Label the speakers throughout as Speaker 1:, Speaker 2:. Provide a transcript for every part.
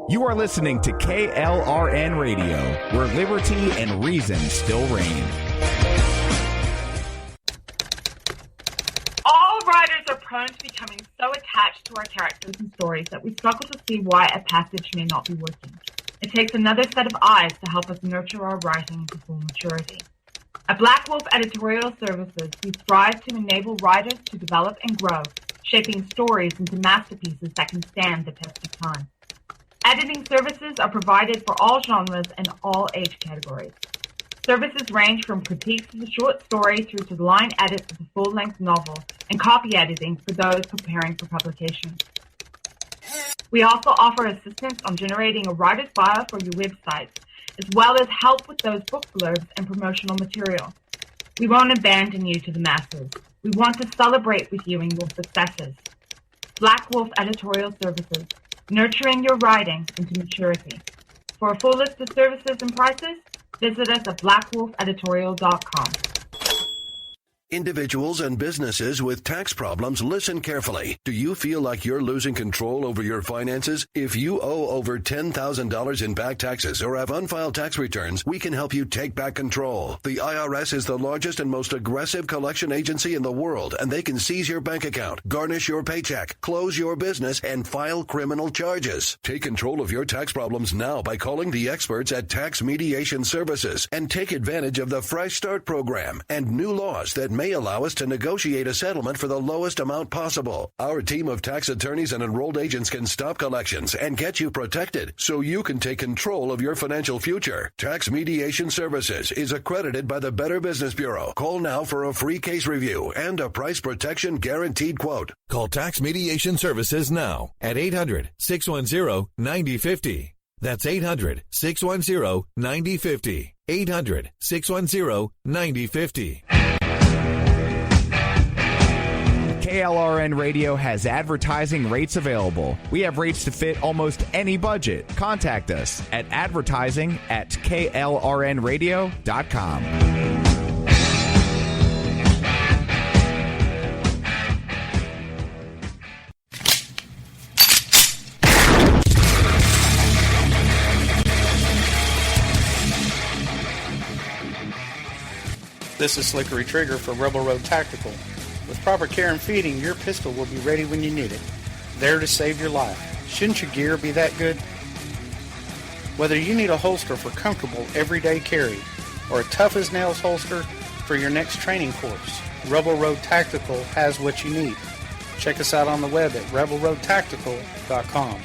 Speaker 1: You are listening to KLRN Radio, where liberty and reason still reign.
Speaker 2: All writers are prone to becoming so attached to our characters and stories that we struggle to see why a passage may not be working. It takes another set of eyes to help us nurture our writing to full maturity. At Black Wolf Editorial Services, we strive to enable writers to develop and grow, shaping stories into masterpieces that can stand the test of time. Editing services are provided for all genres and all age categories. Services range from critiques of the short story through to the line edits of the full-length novel and copy editing for those preparing for publication. We also offer assistance on generating a writer's bio for your websites, as well as help with those book blurbs and promotional material. We won't abandon you to the masses. We want to celebrate with you in your successes. Black Wolf Editorial Services, nurturing your writing into maturity. For a full list of services and prices, visit us at blackwolfeditorial.com.
Speaker 3: Individuals and businesses with tax problems, listen carefully. Do you feel like you're losing control over your finances? If you owe over $10,000 in back taxes or have unfiled tax returns, we can help you take back control. The IRS is the largest and most aggressive collection agency in the world, and they can seize your bank account, garnish your paycheck, close your business, and file criminal charges. Take control of your tax problems now by calling the experts at Tax Mediation Services and take advantage of the Fresh Start program and new laws that may allow us to negotiate a settlement for the lowest amount possible. Our team of tax attorneys and enrolled agents can stop collections and get you protected so you can take control of your financial future. Tax Mediation Services is accredited by the Better Business Bureau. Call now for a free case review and a price protection guaranteed quote.
Speaker 4: Call Tax Mediation Services now at 800-610-9050. That's 800-610-9050. 800-610-9050.
Speaker 1: KLRN Radio has advertising rates available. We have rates to fit almost any budget. Contact us at advertising@klrnradio.com.
Speaker 5: This is Slickery Trigger for Rebel Road Tactical. With proper care and feeding, your pistol will be ready when you need it, there to save your life. Shouldn't your gear be that good? Whether you need a holster for comfortable everyday carry or a tough-as-nails holster for your next training course, Rebel Road Tactical has what you need. Check us out on the web at rebelroadtactical.com.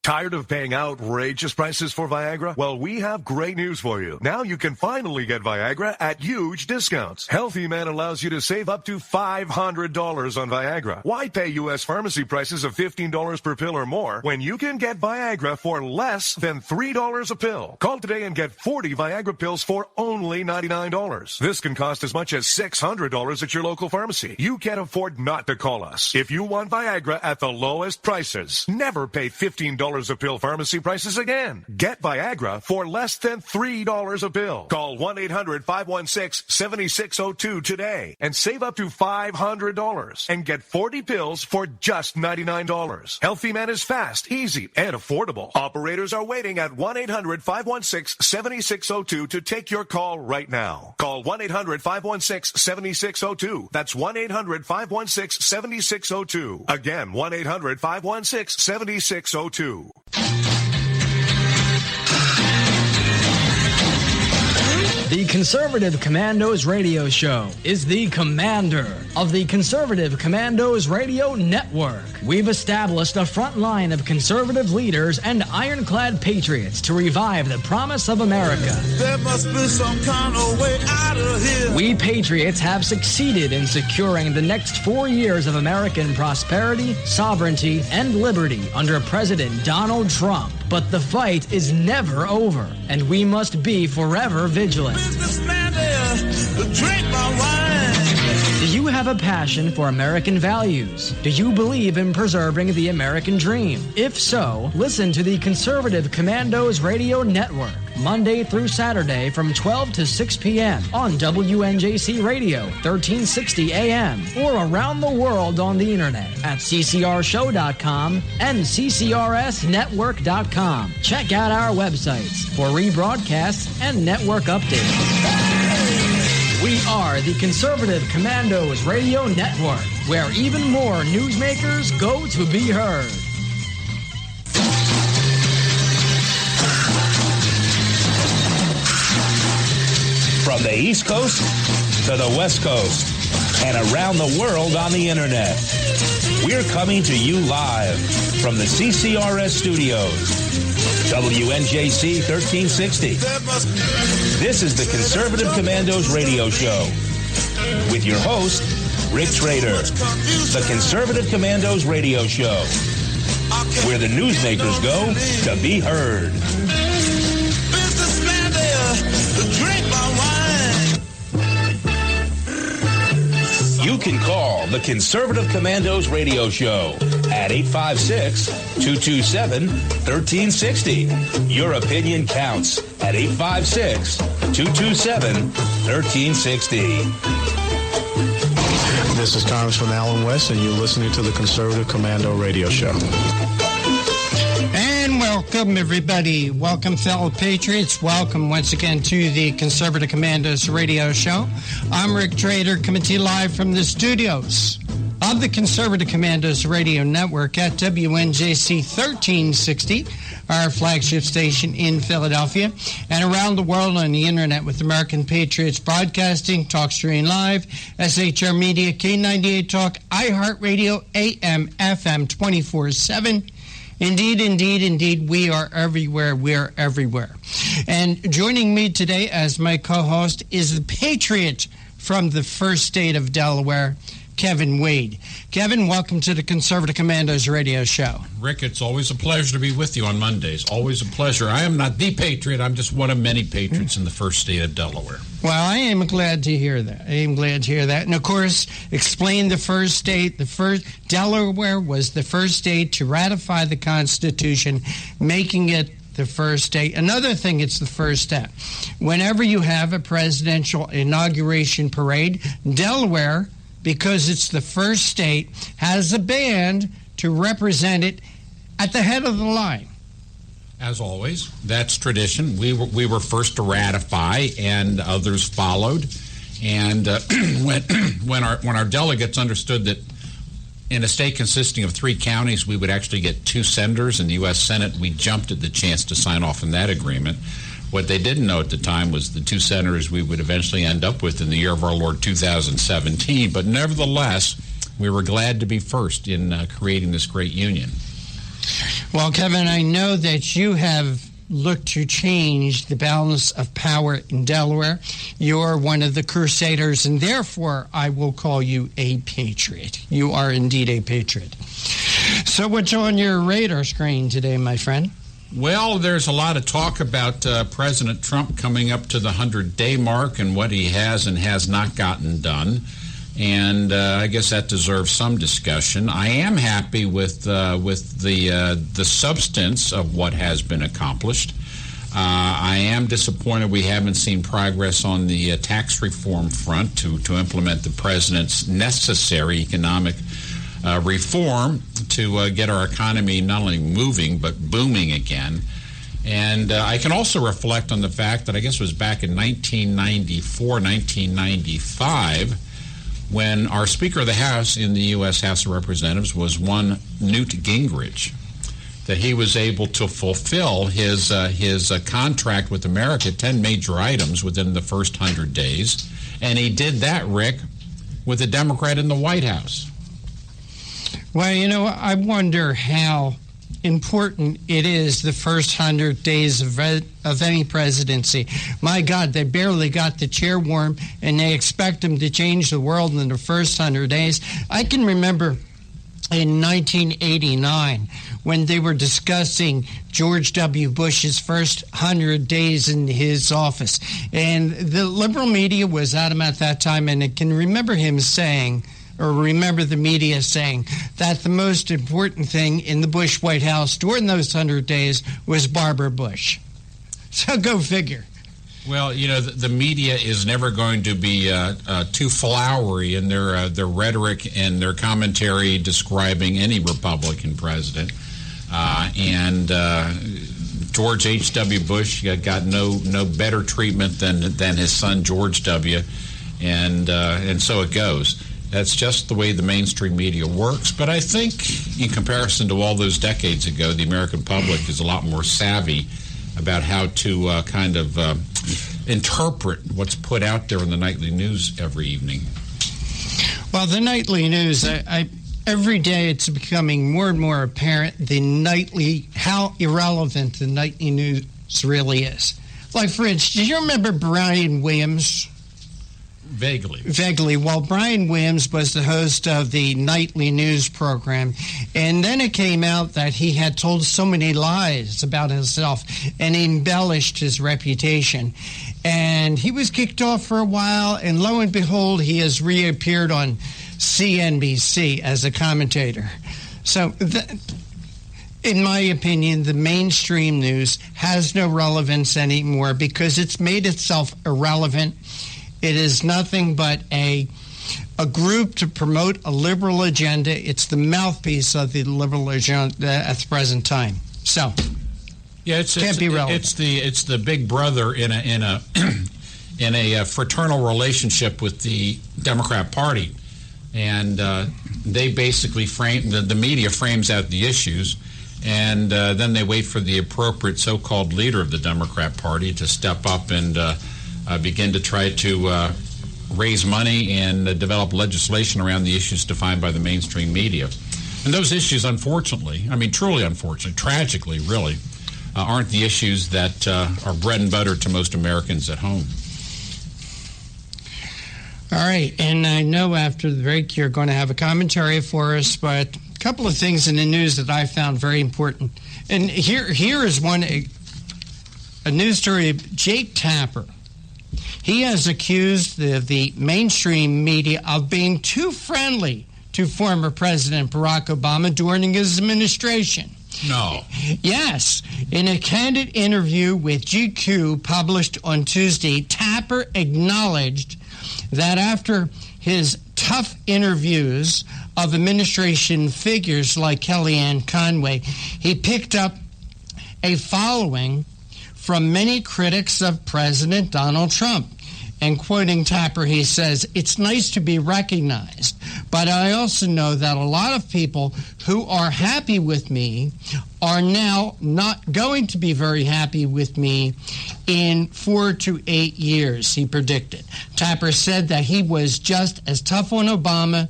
Speaker 6: Tired of paying outrageous prices for Viagra? Well, we have great news for you. Now you can finally get Viagra at huge discounts. Healthy Man allows you to save up to $500 on Viagra. Why pay U.S. pharmacy prices of $15 per pill or more when you can get Viagra for less than $3 a pill? Call today and get 40 Viagra pills for only $99. This can cost as much as $600 at your local pharmacy. You can't afford not to call us. If you want Viagra at the lowest prices, never pay $15 a pill pharmacy prices again. Get Viagra for less than $3 a pill. Call 1-800-516-7602 today and save up to $500 and get 40 pills for just $99. Healthy Man is fast, easy, and affordable. Operators are waiting at 1-800-516-7602 to take your call right now. Call 1-800-516-7602. That's 1-800-516-7602. Again, 1-800-516-7602.
Speaker 7: The Conservative Commandos radio show is the commander of the Conservative Commandos radio network. We've established a front line of conservative leaders and ironclad patriots to revive the promise of America.
Speaker 8: There must be some kind of way out of here.
Speaker 7: We patriots have succeeded in securing the next 4 years of American prosperity, sovereignty, and liberty under President Donald Trump. But the fight is never over, and we must be forever vigilant.
Speaker 8: Businessman there, drink my wine.
Speaker 7: Do you have have a passion for American values? Do you believe in preserving the American dream? If so, listen to the Conservative Commandos Radio Network, Monday through Saturday from 12 to 6 p.m. on WNJC Radio, 1360 AM, or around the world on the internet at ccrshow.com and ccrsnetwork.com. Check out our websites for rebroadcasts and network updates. We are the Conservative Commandos Radio Network, where even more newsmakers go to be heard.
Speaker 9: From the East Coast to the West Coast and around the world on the internet, we're coming to you live from the CCRS studios. WNJC 1360. This is the Conservative Commandos Radio Show with your host, Rick Trader. The Conservative Commandos Radio Show, where the newsmakers go to be heard.
Speaker 8: Businessman there, drink my wine.
Speaker 9: You can call the Conservative Commandos Radio Show at 856-227-1360. Your opinion counts at 856-227-1360.
Speaker 10: This is Congressman Alan West, and you're listening to the Conservative Commando Radio Show.
Speaker 11: And welcome, everybody. Welcome, fellow patriots. Welcome once again to the Conservative Commandos Radio Show. I'm Rick Trader, coming to you live from the studios of the Conservative Commandos Radio Network at WNJC 1360, our flagship station in Philadelphia, and around the world on the internet with American Patriots Broadcasting, TalkStream Live, SHR Media, K98 Talk, iHeartRadio, AM, FM 24/7. Indeed, we are everywhere. We're everywhere. And joining me today as my co-host is the patriot from the first state of Delaware, Kevin Wade. Kevin, welcome to the Conservative Commandos Radio Show.
Speaker 12: Rick, it's always a pleasure to be with you on Mondays. Always a pleasure. I am not the patriot. I'm just one of many patriots in the first state of Delaware.
Speaker 11: Well, I am glad to hear that. And, of course, explain the first state. Delaware was the first state to ratify the Constitution, making it the first state. Another thing, it's the first step. Whenever you have a presidential inauguration parade, Delaware, because it's the first state, has a band to represent it at the head of the line.
Speaker 12: As always, that's tradition. We were first to ratify, and others followed. And when our delegates understood that in a state consisting of 3 counties, we would actually get 2 senators in the U.S. Senate, we jumped at the chance to sign off on that agreement. What they didn't know at the time was the 2 senators we would eventually end up with in the year of our Lord 2017. But nevertheless, we were glad to be first in creating this great union.
Speaker 11: Well, Kevin, I know that you have looked to change the balance of power in Delaware. You're one of the crusaders, and therefore I will call you a patriot. You are indeed a patriot. So what's on your radar screen today, my friend?
Speaker 12: Well, there's a lot of talk about President Trump coming up to the 100-day mark and what he has and has not gotten done. And I guess that deserves some discussion. I am happy with the substance of what has been accomplished. I am disappointed we haven't seen progress on the tax reform front to implement the president's necessary economic reform to get our economy not only moving but booming again. And I can also reflect on the fact that I guess it was back in 1994, 1995, when our Speaker of the House in the U.S. House of Representatives was one Newt Gingrich, that he was able to fulfill his contract with America, 10 major items within the first 100 days. And he did that, Rick, with a Democrat in the White House.
Speaker 11: Well, you know, I wonder how important it is the first 100 days of any presidency. My God, they barely got the chair warm, and they expect them to change the world in the first 100 days. I can remember in 1989 when they were discussing George W. Bush's first 100 days in his office. And the liberal media was at him at that time, and I can remember him saying, or remember the media saying, that the most important thing in the Bush White House during those 100 days was Barbara Bush. So go figure.
Speaker 12: Well, you know, the media is never going to be too flowery in their rhetoric and their commentary describing any Republican president. And George H.W. Bush got no better treatment than his son George W. And so it goes. That's just the way the mainstream media works. But I think, in comparison to all those decades ago, the American public is a lot more savvy about how to kind of interpret what's put out there in the nightly news every evening.
Speaker 11: Well, the nightly news, every day it's becoming more and more apparent how irrelevant the nightly news really is. Like, for instance, do you remember Brian Williams? Vaguely. Well, Brian Williams was the host of the nightly news program, and then it came out that he had told so many lies about himself and embellished his reputation. And he was kicked off for a while, and lo and behold, he has reappeared on CNBC as a commentator. So, in my opinion, the mainstream news has no relevance anymore because it's made itself irrelevant. It is nothing but a group to promote a liberal agenda. It's the mouthpiece of the liberal agenda at the present time. So,
Speaker 12: yeah, can't be relevant. It's the big brother in a fraternal relationship with the Democrat Party, and they basically the media frames out the issues, and then they wait for the appropriate so-called leader of the Democrat Party to step up and begin to try to raise money and develop legislation around the issues defined by the mainstream media. And those issues, unfortunately, I mean truly unfortunately, tragically really, aren't the issues that are bread and butter to most Americans at home.
Speaker 11: All right, and I know after the break you're going to have a commentary for us, but a couple of things in the news that I found very important. And here is one, a news story of Jake Tapper. He has accused the mainstream media of being too friendly to former President Barack Obama during his administration.
Speaker 12: No.
Speaker 11: Yes. In a candid interview with GQ published on Tuesday, Tapper acknowledged that after his tough interviews of administration figures like Kellyanne Conway, he picked up a following from many critics of President Donald Trump. And quoting Tapper, he says, "It's nice to be recognized, but I also know that a lot of people who are happy with me are now not going to be very happy with me in 4 to 8 years," he predicted. Tapper said that he was just as tough on Obama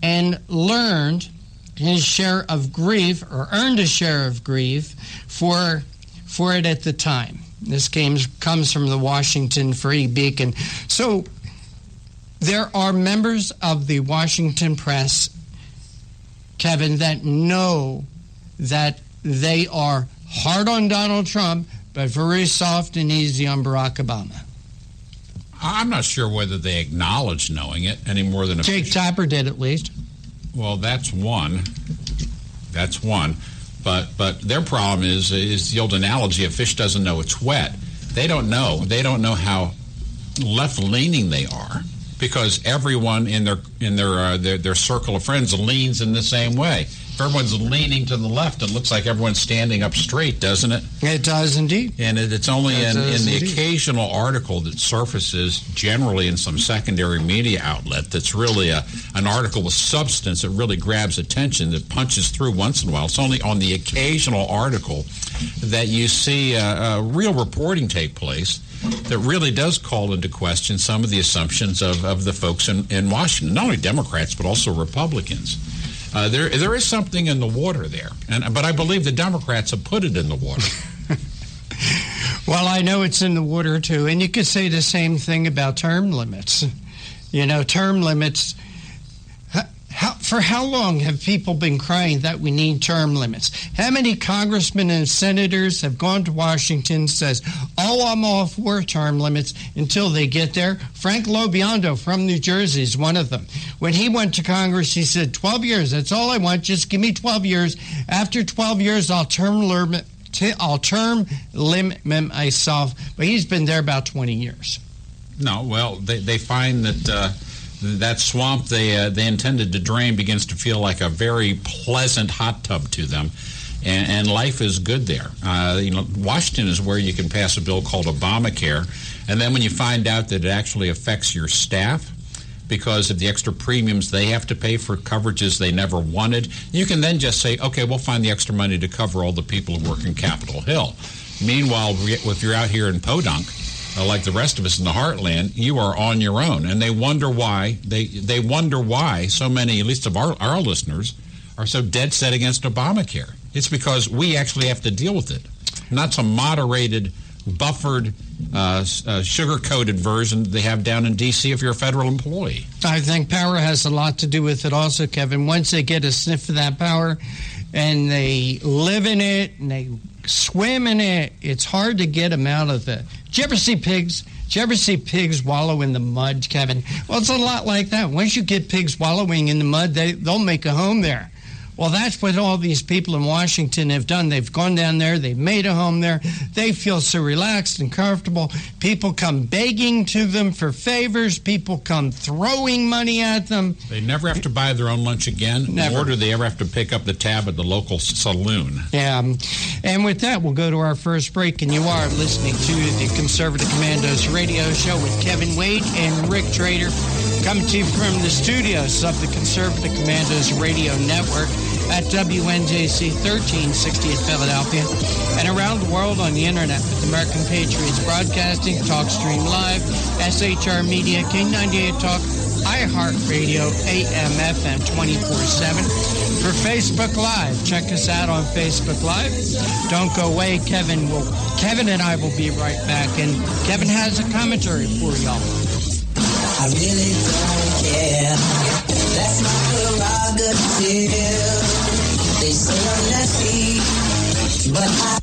Speaker 11: and earned his share of grief for it at the time. This comes from the Washington Free Beacon. So there are members of the Washington press, Kevin, that know that they are hard on Donald Trump, but very soft and easy on Barack Obama.
Speaker 12: I'm not sure whether they acknowledge knowing it any more than
Speaker 11: Jake Tapper did, at least.
Speaker 12: Well, that's one. But their problem is the old analogy: a fish doesn't know it's wet. They don't know. They don't know how left-leaning they are, because everyone in their circle of friends leans in the same way. If everyone's leaning to the left, it looks like everyone's standing up straight, doesn't it?
Speaker 11: It does indeed.
Speaker 12: And it's only in the occasional article that surfaces, generally in some secondary media outlet, that's really an article with substance that really grabs attention, that punches through once in a while. It's only on the occasional article that you see real reporting take place that really does call into question some of the assumptions of the folks in Washington, not only Democrats, but also Republicans. There is something in the water there, but I believe the Democrats have put it in the water.
Speaker 11: Well, I know it's in the water, too. And you could say the same thing about term limits. You know, term limits. For how long have people been crying that we need term limits? How many congressmen and senators have gone to Washington and says, I'm all for term limits until they get there? Frank Lobiondo from New Jersey is one of them. When he went to Congress, he said, 12 years, that's all I want. Just give me 12 years. After 12 years, I'll term limit myself. But he's been there about 20 years.
Speaker 12: No, well, they find that that swamp they intended to drain begins to feel like a very pleasant hot tub to them, and life is good there. Washington is where you can pass a bill called Obamacare, and then when you find out that it actually affects your staff because of the extra premiums they have to pay for coverages they never wanted, you can then just say, okay, we'll find the extra money to cover all the people who work in Capitol Hill. Meanwhile, if you're out here in Podunk, like the rest of us in the heartland, you are on your own. And they wonder why, they wonder why so many, at least of our listeners, are so dead set against Obamacare. It's because we actually have to deal with it, not some moderated, buffered, sugar-coated version they have down in D.C. if you're a federal employee.
Speaker 11: I think power has a lot to do with it also, Kevin. Once they get a sniff of that power and they live in it and they swim in it, it's hard to get them out of it. Did you ever see pigs? Did you ever see pigs wallow in the mud, Kevin? Well, it's a lot like that. Once you get pigs wallowing in the mud, they'll make a home there. Well, that's what all these people in Washington have done. They've gone down there. They've made a home there. They feel so relaxed and comfortable. People come begging to them for favors. People come throwing money at them.
Speaker 12: They never have to buy their own lunch again,
Speaker 11: Never.
Speaker 12: Nor do they ever have to pick up the tab at the local saloon.
Speaker 11: Yeah. And with that, we'll go to our first break, and you are listening to the Conservative Commandos radio show with Kevin Wade and Rick Trader, coming to you from the studios of the Conservative Commandos radio network at WNJC 1360 in Philadelphia and around the world on the internet with American Patriots Broadcasting, TalkStream Live, SHR Media, King98 Talk, iHeartRadio, AM, FM 24/7. For Facebook Live, check us out on Facebook Live. Don't go away. Kevin and I will be right back, and Kevin has a commentary for y'all.
Speaker 13: I really don't care. That's my prerogative. They say I'm nasty, but I...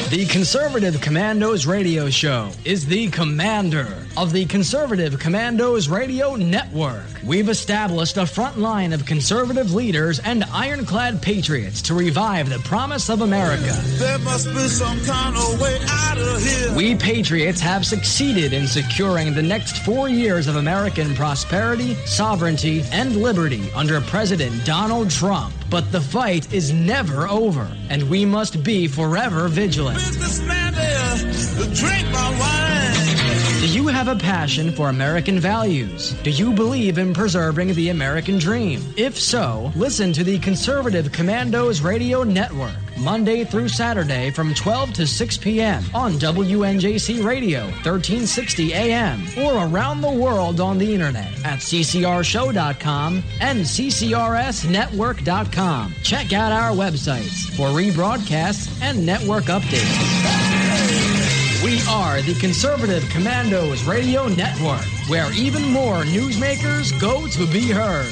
Speaker 7: The Conservative Commandos radio show is the commander of the Conservative Commandos radio network. We've established a front line of conservative leaders and ironclad patriots to revive the promise of America.
Speaker 8: There must be some kind of way out of here.
Speaker 7: We patriots have succeeded in securing the next 4 years of American prosperity, sovereignty, and liberty under President Donald Trump. But the fight is never over, and we must be forever vigilant.
Speaker 8: Businessman there, drink my wine.
Speaker 7: Do you have a passion for American values? Do you believe in preserving the American dream? If so, listen to the Conservative Commandos Radio Network, Monday through Saturday from 12 to 6 p.m. on WNJC Radio, 1360 AM, or around the world on the internet at ccrshow.com and ccrsnetwork.com. Check out our websites for rebroadcasts and network updates. We are the Conservative Commandos Radio Network, where even more newsmakers go to be heard.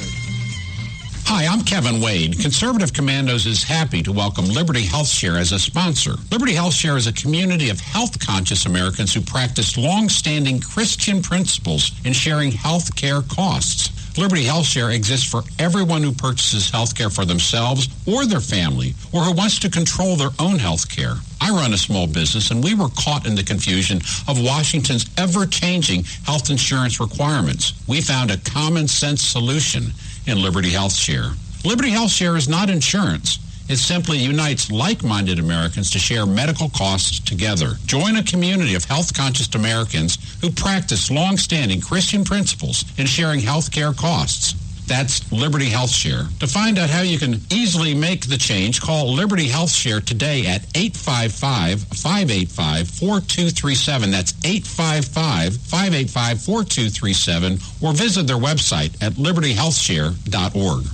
Speaker 12: Hi, I'm Kevin Wade. Conservative Commandos is happy to welcome Liberty HealthShare as a sponsor. Liberty HealthShare is a community of health-conscious Americans who practice long-standing Christian principles in sharing health care costs. Liberty HealthShare exists for everyone who purchases health care for themselves or their family, or who wants to control their own health care. I run a small business, and we were caught in the confusion of Washington's ever-changing health insurance requirements. We found a common-sense solution in Liberty HealthShare. Liberty HealthShare is not insurance. It simply unites like-minded Americans to share medical costs together. Join a community of health-conscious Americans who practice long-standing Christian principles in sharing health care costs. That's Liberty HealthShare. To find out how you can easily make the change, call Liberty HealthShare today at 855-585-4237. That's 855-585-4237, or visit their website at libertyhealthshare.org.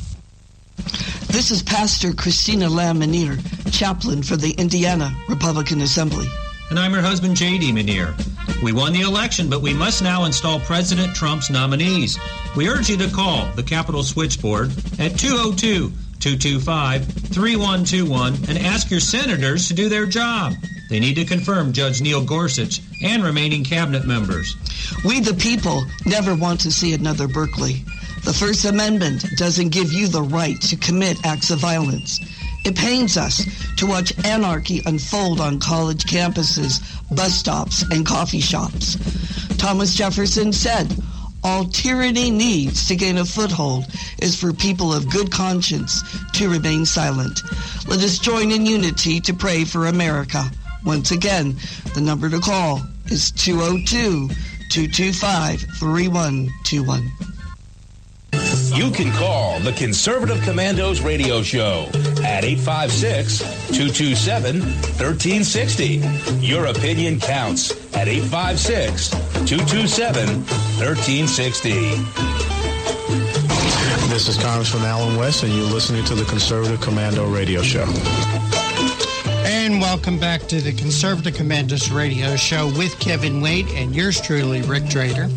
Speaker 14: This is Pastor Christina Lamb Manier, chaplain for the Indiana Republican Assembly.
Speaker 15: And I'm her husband, J.D. Manier. We won the election, but we must now install President Trump's nominees. We urge you to call the Capitol Switchboard at 202-225-3121 and ask your senators to do their job. They need to confirm Judge Neil Gorsuch and remaining cabinet members.
Speaker 14: We, the people, never want to see another Berkeley. The First Amendment doesn't give you the right to commit acts of violence. It pains us to watch anarchy unfold on college campuses, bus stops, and coffee shops. Thomas Jefferson said, all tyranny needs to gain a foothold is for people of good conscience to remain silent. Let us join in unity to pray for America. Once again, the number to call is 202-225-3121.
Speaker 9: You can call the Conservative Commandos radio show at 856-227-1360. Your opinion counts at 856-227-1360.
Speaker 10: This is Congressman Alan West, and you're listening to the Conservative Commando radio show.
Speaker 11: And welcome back to the Conservative Commandos radio show with Kevin Wade and yours truly, Rick Trader.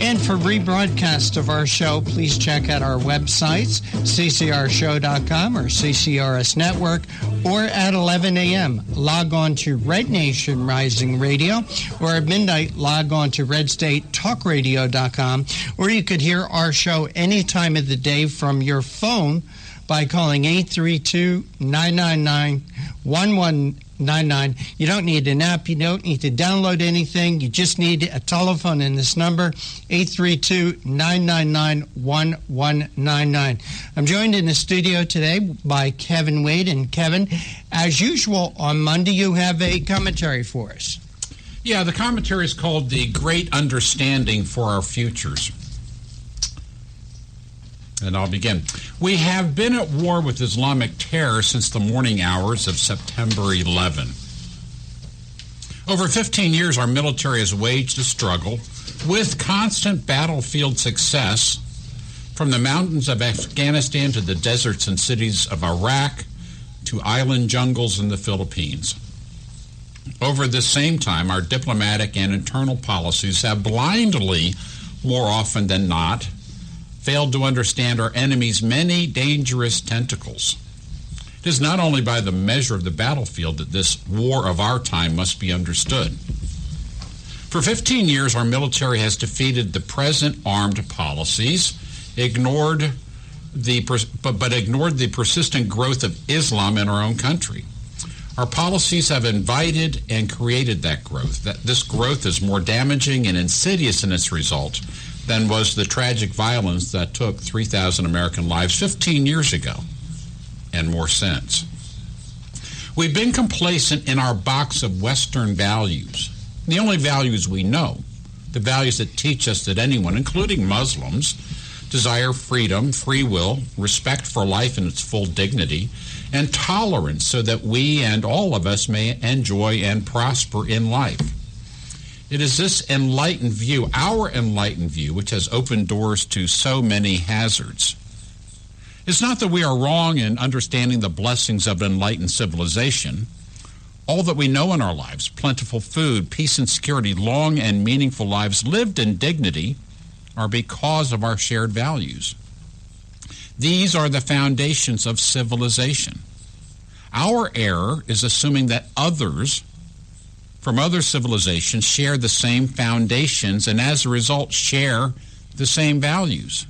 Speaker 11: And for rebroadcast of our show, please check out our websites, ccrshow.com or CCRS Network, or at 11 a.m. log on to Red Nation Rising Radio, or at midnight log on to redstatetalkradio.com, or you could hear our show any time of the day from your phone by calling 832-999-1199. You don't need an app. You don't need to download anything. You just need a telephone in this number, 832-999-1199. I'm joined in the studio today by Kevin Wade. And Kevin, as usual, on Monday you have a commentary for us.
Speaker 12: Yeah, the commentary is called The Great Understanding for Our Futures. And I'll begin. We have been at war with Islamic terror since the morning hours of September 11. Over 15 years, our military has waged a struggle with constant battlefield success from the mountains of Afghanistan to the deserts and cities of Iraq to island jungles in the Philippines. Over this same time, our diplomatic and internal policies have blindly, more often than not, failed to understand our enemy's many dangerous tentacles. It is not only by the measure of the battlefield that this war of our time must be understood. For 15 years, our military has defeated the present armed policies, ignored the persistent growth of Islam in our own country. Our policies have invited and created that growth. This growth is more damaging and insidious in its result than was the tragic violence that took 3,000 American lives 15 years ago, and more since. We've been complacent in our box of Western values, the only values we know, the values that teach us that anyone, including Muslims, desire freedom, free will, respect for life in its full dignity, and tolerance so that we and all of us may enjoy and prosper in life. It is this enlightened view, our enlightened view, which has opened doors to so many hazards. It's not that we are wrong in understanding the blessings of enlightened civilization. All that we know in our lives, plentiful food, peace and security, long and meaningful lives lived in dignity, are because of our shared values. These are the foundations of civilization. Our error is assuming that others from other civilizations share the same foundations and as a result share the same values.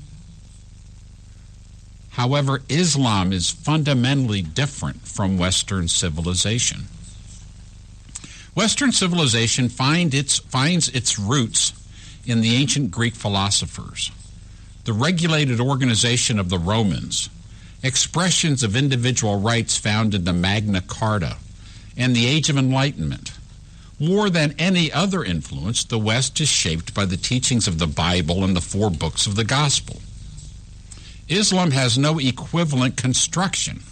Speaker 12: However, Islam is fundamentally different from Western civilization. Western civilization finds its roots in the ancient Greek philosophers, the regulated organization of the Romans, expressions of individual rights found in the Magna Carta, and the Age of Enlightenment. More than any other influence, the West is shaped by the teachings of the Bible and the 4 books of the Gospel. Islam has no equivalent construction.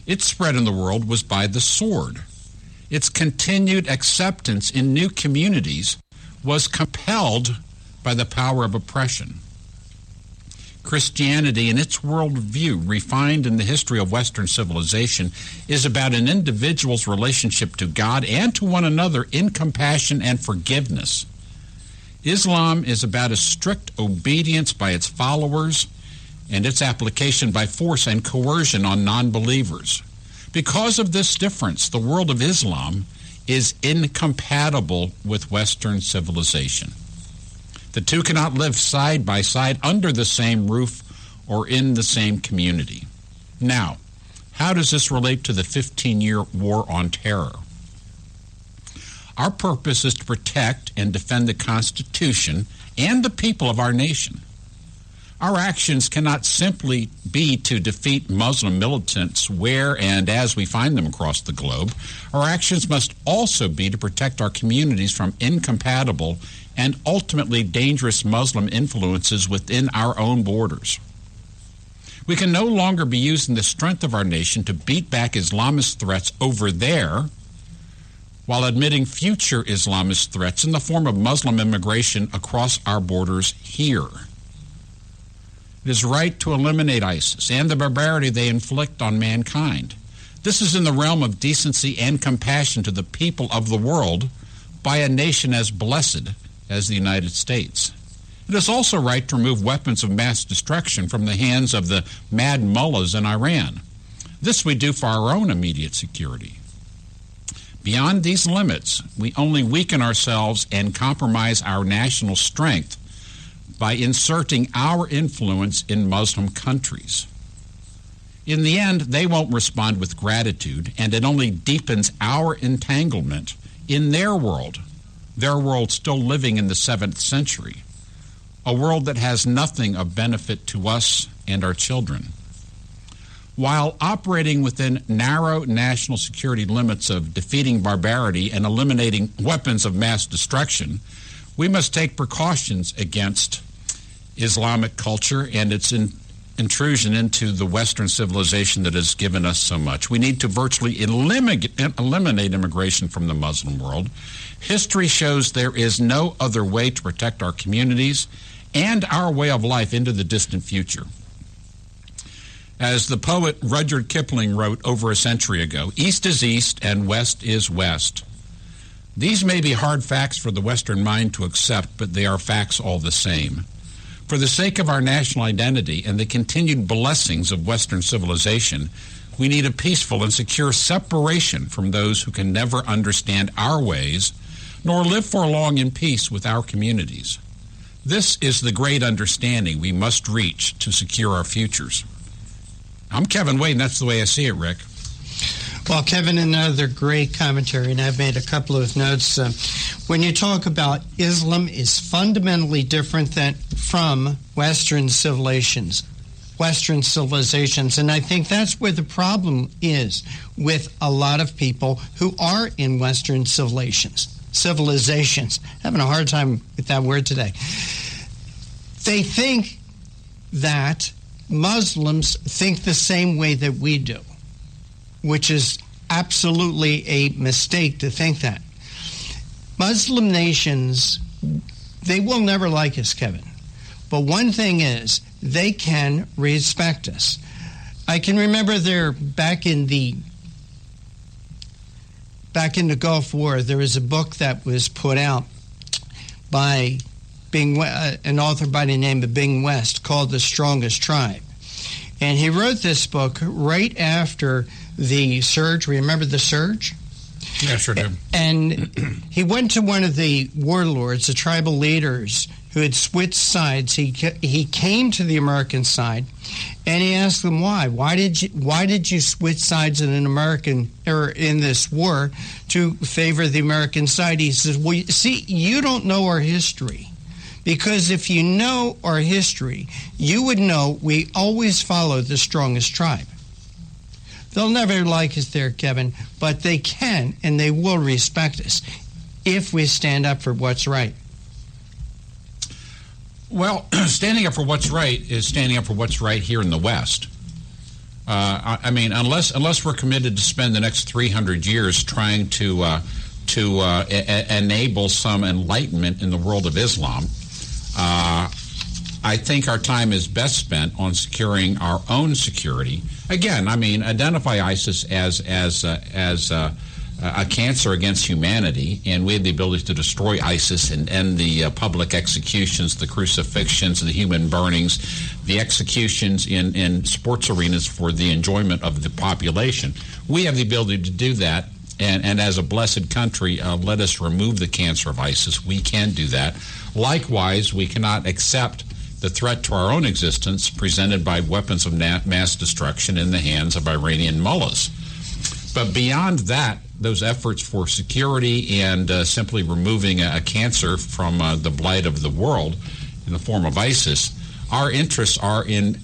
Speaker 12: Its spread in the world was by the sword. Its continued acceptance in new communities was compelled by the power of oppression. Christianity and its worldview, refined in the history of Western civilization, is about an individual's relationship to God and to one another in compassion and forgiveness. Islam is about a strict obedience by its followers and its application by force and coercion on non-believers. Because of this difference, the world of Islam is incompatible with Western civilization. The two cannot live side by side under the same roof or in the same community. Now, how does this relate to the 15-year war on terror? Our purpose is to protect and defend the Constitution and the people of our nation. Our actions cannot simply be to defeat Muslim militants where and as we find them across the globe. Our actions must also be to protect our communities from incompatible and ultimately dangerous Muslim influences within our own borders. We can no longer be using the strength of our nation to beat back Islamist threats over there while admitting future Islamist threats in the form of Muslim immigration across our borders here. It is right to eliminate ISIS and the barbarity they inflict on mankind. This is in the realm of decency and compassion to the people of the world by a nation as blessed as the United States. It is also right to remove weapons of mass destruction from the hands of the mad mullahs in Iran. This we do for our own immediate security. Beyond these limits, we only weaken ourselves and compromise our national strength by inserting our influence in Muslim countries. In the end, they won't respond with gratitude, and it only deepens our entanglement in their world still living in the 7th century, a world that has nothing of benefit to us and our children. While operating within narrow national security limits of defeating barbarity and eliminating weapons of mass destruction, we must take precautions against Islamic culture and its intrusion into the Western civilization that has given us so much. We need to virtually eliminate immigration from the Muslim world. History shows there is no other way to protect our communities and our way of life into the distant future. As the poet Rudyard Kipling wrote over a century ago, East is East and West is West. These may be hard facts for the Western mind to accept, but they are facts all the same. For the sake of our national identity and the continued blessings of Western civilization, we need a peaceful and secure separation from those who can never understand our ways, nor live for long in peace with our communities. This is the great understanding we must reach to secure our futures. I'm Kevin Wade, and that's the way I see it, Rick.
Speaker 11: Well, Kevin, another great commentary, and I've made a couple of notes. When you talk about Islam is fundamentally different from Western civilizations, and I think that's where the problem is with a lot of people who are in Western civilizations. Having a hard time with that word today. They think that Muslims think the same way that we do, which is absolutely a mistake to think that. Muslim nations, they will never like us, Kevin. But one thing is, they can respect us. I can remember back in the Gulf War, there was a book that was put out by an author by the name of Bing West called The Strongest Tribe. And he wrote this book right after the surge. Remember the surge?
Speaker 12: Yeah, sure do.
Speaker 11: And he went to one of the warlords, the tribal leaders who had switched sides. He came to the American side, and he asked them why. Why did you switch sides in in this war to favor the American side? He says, well, see, you don't know our history. Because if you know our history, you would know we always follow the strongest tribe. They'll never like us there, Kevin, but they can and they will respect us if we stand up for what's right.
Speaker 12: Well, standing up for what's right is standing up for what's right here in the West. I mean, unless we're committed to spend the next 300 years trying to enable some enlightenment in the world of Islam, I think our time is best spent on securing our own security. Again, I mean, identify ISIS as a cancer against humanity, and we have the ability to destroy ISIS and end the public executions, the crucifixions, the human burnings, the executions in sports arenas for the enjoyment of the population. We have the ability to do that, and as a blessed country, let us remove the cancer of ISIS. We can do that. Likewise, we cannot accept the threat to our own existence presented by weapons of mass destruction in the hands of Iranian mullahs. But beyond that, those efforts for security and simply removing a cancer from the blight of the world in the form of ISIS, our interests are in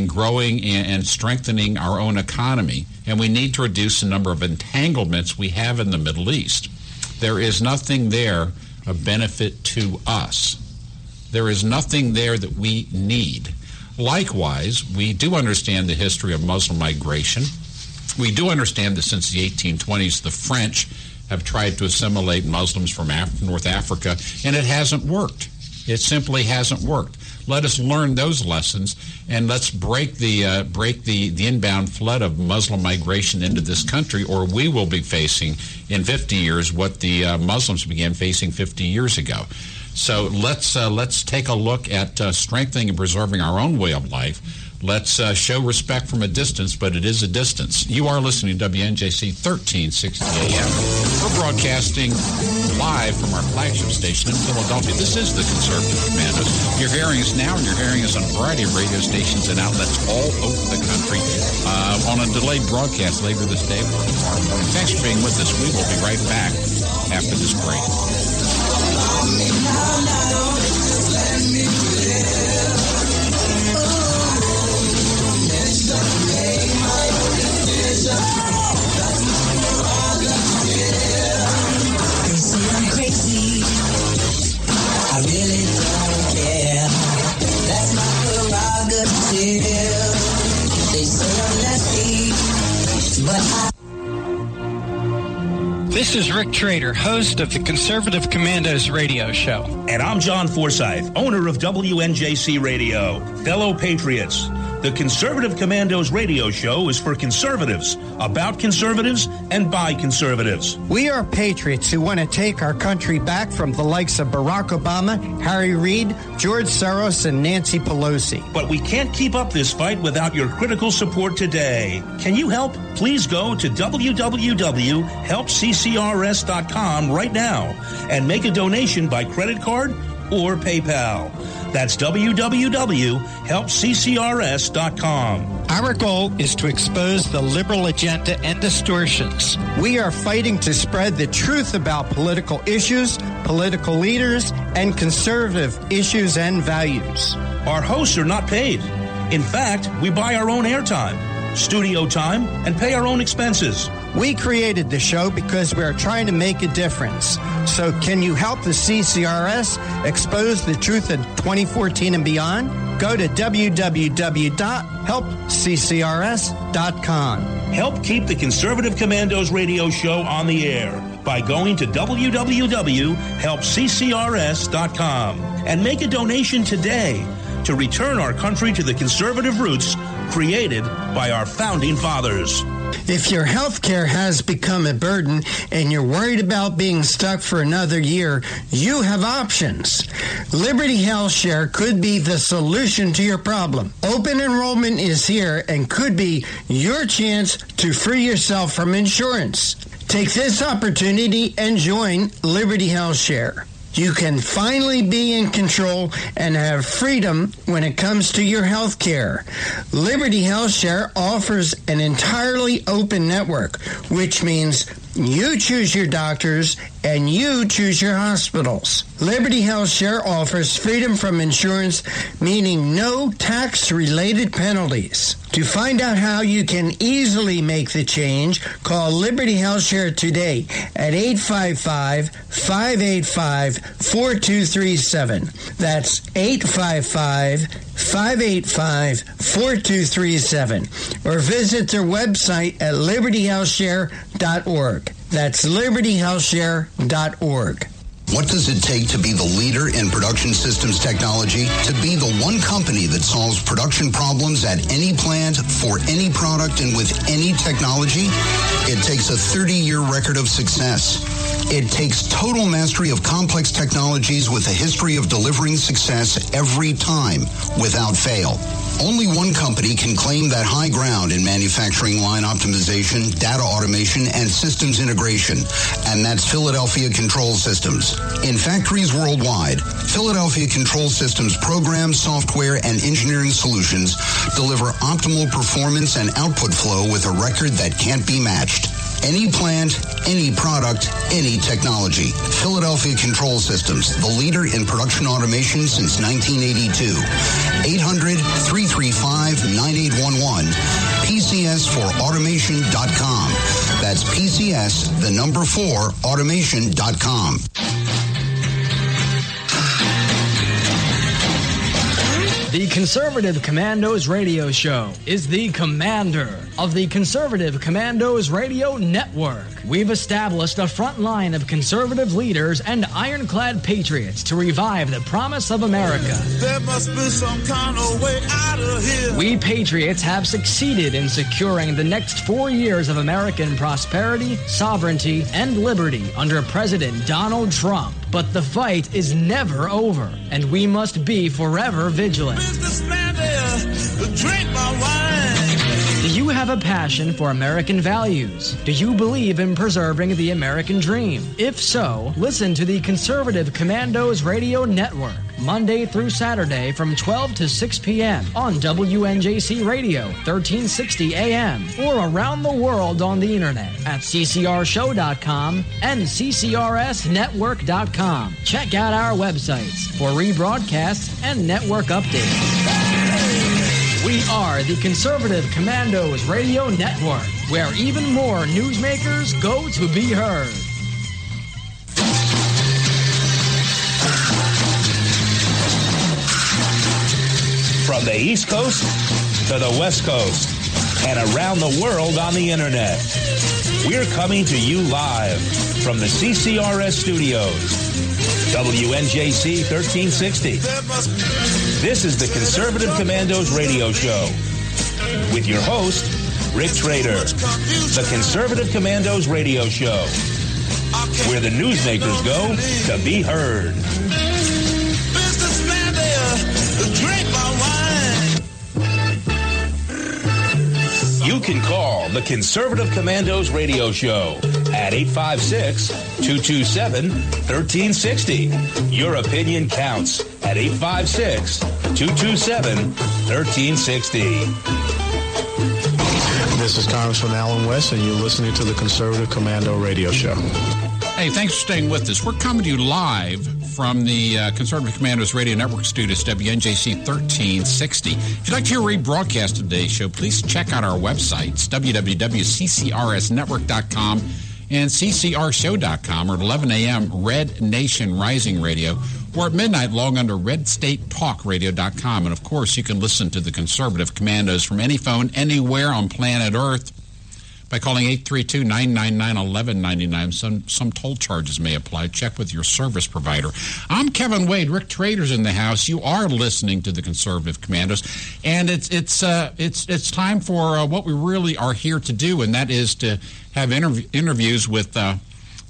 Speaker 12: growing and strengthening our own economy, and we need to reduce the number of entanglements we have in the Middle East. There is nothing there of benefit to us. There is nothing there that we need. Likewise, we do understand the history of Muslim migration. We do understand that since the 1820s, the French have tried to assimilate Muslims from North Africa, and it hasn't worked. It simply hasn't worked. Let us learn those lessons, and let's break the inbound flood of Muslim migration into this country, or we will be facing in 50 years what the Muslims began facing 50 years ago. So let's take a look at strengthening and preserving our own way of life. Let's show respect from a distance, but it is a distance. You are listening to WNJC 1360 AM. We're broadcasting live from our flagship station in Philadelphia. This is the Conservative Commandos. You're hearing us now, and you're hearing us on a variety of radio stations and outlets all over the country on a delayed broadcast later this day or tomorrow morning. Thanks for being with us. We will be right back after this break.
Speaker 13: They say I'm crazy, I really don't care. That's my prerogative. They say I'm nasty, but
Speaker 11: This is Rick Trader, host of the Conservative Commandos radio show.
Speaker 9: And I'm John Forsyth, owner of WNJC Radio. Fellow patriots, the Conservative Commandos radio show is for conservatives, about conservatives, and by conservatives.
Speaker 11: We are patriots who want to take our country back from the likes of Barack Obama, Harry Reid, George Soros, and Nancy Pelosi.
Speaker 9: But we can't keep up this fight without your critical support today. Can you help? Please go to www.helpccrs.com right now and make a donation by credit card or PayPal. That's www.helpccrs.com.
Speaker 11: Our goal is to expose the liberal agenda and distortions. We are fighting to spread the truth about political issues, political leaders, and conservative issues and values.
Speaker 9: Our hosts are not paid. In fact, we buy our own airtime, studio time, and pay our own expenses.
Speaker 11: We created the show because we are trying to make a difference. So can you help the CCRS expose the truth in 2014 and beyond? Go to www.helpccrs.com.
Speaker 9: Help keep the Conservative Commandos radio show on the air by going to www.helpccrs.com and make a donation today to return our country to the conservative roots created by our founding fathers.
Speaker 11: If your health care has become a burden and you're worried about being stuck for another year, you have options. Liberty Health Share could be the solution to your problem. Open enrollment is here and could be your chance to free yourself from insurance. Take this opportunity and join Liberty Health Share. You can finally be in control and have freedom when it comes to your health care. Liberty Health Share offers an entirely open network, which means you choose your doctors and you choose your hospitals. Liberty Health Share offers freedom from insurance, meaning no tax-related penalties. To find out how you can easily make the change, call Liberty Health Share today at 855-585-4237. That's 855-585-4237. Or visit their website at libertyhealthshare.org. That's libertyhealthshare.org.
Speaker 16: What does it take to be the leader in production systems technology? To be the one company that solves production problems at any plant, for any product, and with any technology? It takes a 30-year record of success. It takes total mastery of complex technologies with a history of delivering success every time without fail. Only one company can claim that high ground in manufacturing line optimization, data automation, and systems integration, and that's Philadelphia Control Systems. In factories worldwide, Philadelphia Control Systems programs, software, and engineering solutions deliver optimal performance and output flow with a record that can't be matched. Any plant, any product, any technology. Philadelphia Control Systems, the leader in production automation since 1982. 800-335-9811. PCS4automation.com. That's PCS, the number 4, automation.com.
Speaker 7: The Conservative Commandos Radio Show is the commander of the Conservative Commandos Radio Network. We've established a front line of conservative leaders and ironclad patriots to revive the promise of America.
Speaker 8: There must be some kind of way out of here.
Speaker 7: We patriots have succeeded in securing the next 4 years of American prosperity, sovereignty, and liberty under President Donald Trump. But the fight is never over, and we must be forever vigilant.
Speaker 8: Businessman there, drink my wine.
Speaker 7: Do you have a passion for American values? Do you believe in preserving the American dream? If so, listen to the Conservative Commandos Radio Network, Monday through Saturday from 12 to 6 p.m. on WNJC Radio, 1360 AM, or around the world on the internet at ccrshow.com and ccrsnetwork.com. Check out our websites for rebroadcasts and network updates. We are the Conservative Commandos Radio Network, where even more newsmakers go to be heard.
Speaker 9: From the East Coast to the West Coast and around the world on the internet. We're coming to you live from the CCRS studios. WNJC 1360. This is the Conservative Commandos Radio Show with your host, Rick Trader. The Conservative Commandos Radio Show, where the newsmakers go to be heard.
Speaker 8: Businessman there, drink my wine.
Speaker 9: You can call the Conservative Commandos Radio Show at 856-227-1360. Your opinion counts at 856-227-1360.
Speaker 10: This is Congressman Alan West, and you're listening to the Conservative Commando Radio Show.
Speaker 12: Hey, thanks for staying with us. We're coming to you live from the Conservative Commandos Radio Network studios, WNJC 1360. If you'd like to hear a rebroadcast of today's show, please check out our websites, www.ccrsnetwork.com and ccrshow.com, or at 11 a.m., Red Nation Rising Radio, or at midnight, log on to redstatetalkradio.com. And, of course, you can listen to the Conservative Commandos from any phone, anywhere on planet Earth, by calling 832-999-1199. Some toll charges may apply. Check with your service provider. I'm Kevin Wade. Rick Trader's in the house. You are listening to the Conservative Commandos, and it's time for what we really are here to do, and that is to have interviews with that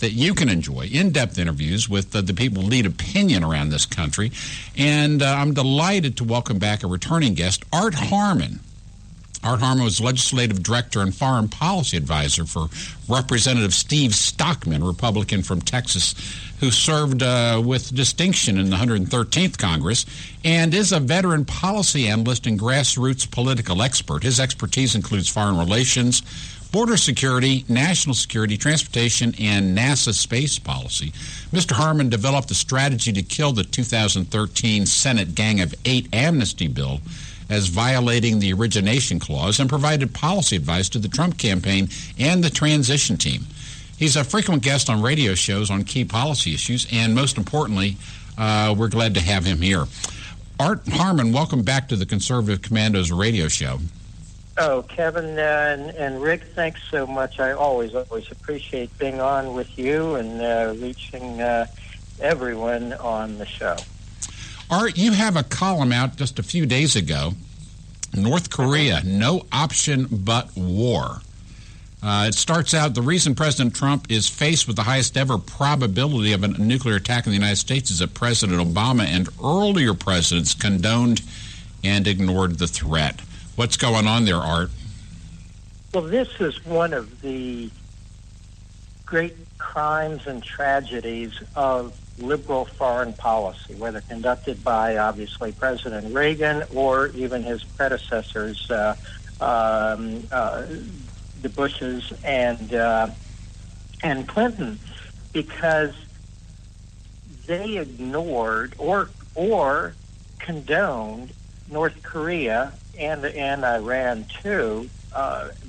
Speaker 12: you can enjoy, in-depth interviews with the people who lead opinion around this country. And I'm delighted to welcome back a returning guest, Art Harmon. Art Harmon was Legislative Director and Foreign Policy Advisor for Representative Steve Stockman, Republican from Texas, who served with distinction in the 113th Congress, and is a veteran policy analyst and grassroots political expert. His expertise includes foreign relations, border security, national security, transportation, and NASA space policy. Mr. Harmon developed a strategy to kill the 2013 Senate Gang of Eight amnesty bill as violating the origination clause, and provided policy advice to the Trump campaign and the transition team. He's a frequent guest on radio shows on key policy issues, and most importantly, we're glad to have him here. Art Harmon, welcome back to the Conservative Commandos radio show.
Speaker 17: Oh, Kevin and Rick, thanks so much. I always appreciate being on with you and reaching everyone on the show.
Speaker 12: Art, you have a column out just a few days ago. North Korea, no option but war. It starts out, the reason President Trump is faced with the highest ever probability of a nuclear attack in the United States is that President Obama and earlier presidents condoned and ignored the threat. What's going on there, Art?
Speaker 17: Well, this is one of the great crimes and tragedies of liberal foreign policy, whether conducted by, obviously, President Reagan or even his predecessors, the Bushes and Clinton, because they ignored or condoned North Korea and Iran too,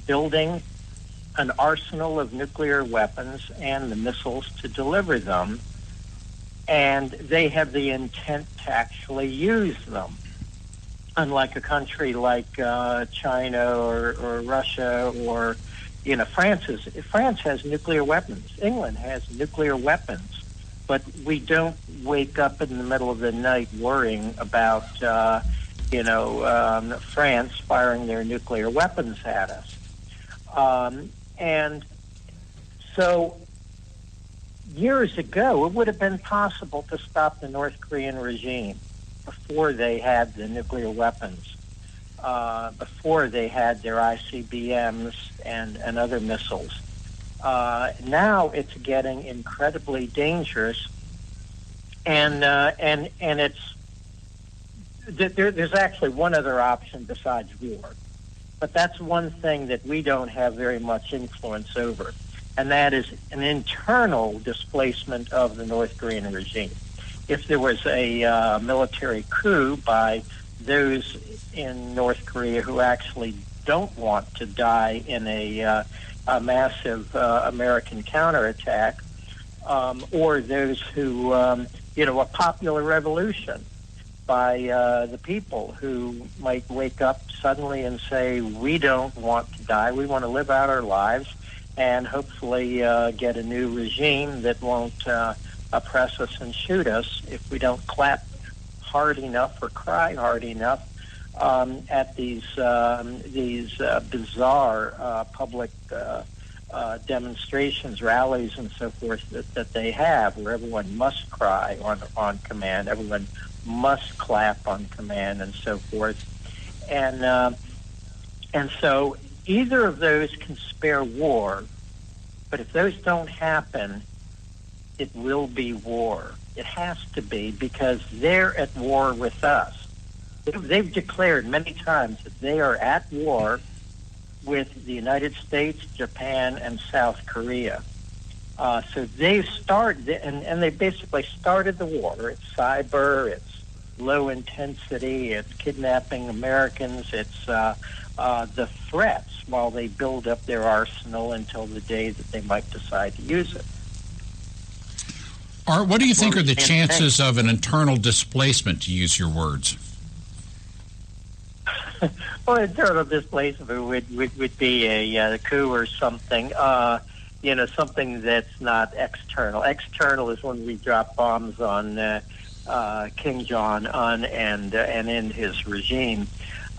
Speaker 17: building an arsenal of nuclear weapons and the missiles to deliver them, and they have the intent to actually use them. Unlike a country like China or Russia or France has nuclear weapons. England has nuclear weapons, but we don't wake up in the middle of the night worrying about France firing their nuclear weapons at us. And so years ago, it would have been possible to stop the North Korean regime before they had the nuclear weapons, before they had their ICBMs and other missiles. Now it's getting incredibly dangerous, and it's there's actually one other option besides war, but that's one thing that we don't have very much influence over, and that is an internal displacement of the North Korean regime. If there was a military coup by those in North Korea who actually don't want to die in a massive American counterattack, or those who, a popular revolution by the people who might wake up suddenly and say, we don't want to die, we want to live out our lives, and hopefully get a new regime that won't oppress us and shoot us if we don't clap hard enough or cry hard enough at these bizarre public demonstrations, rallies, and so forth that they have, where everyone must cry on command, everyone must clap on command, and so forth. And so either of those can spare war, but if those don't happen, it will be war. It has to be, because they're at war with us. They've declared many times that they are at war with the United States, Japan, and South Korea. So they've started, and they basically started the war. It's cyber, it's low intensity, it's kidnapping Americans, it's the threats while they build up their arsenal until the day that they might decide to use it.
Speaker 12: Art, what do you think are the chances of an internal displacement, to use your words?
Speaker 17: Well, internal displacement would be a coup or something, something that's not external. External is when we drop bombs on Kim Jong-un and end his regime,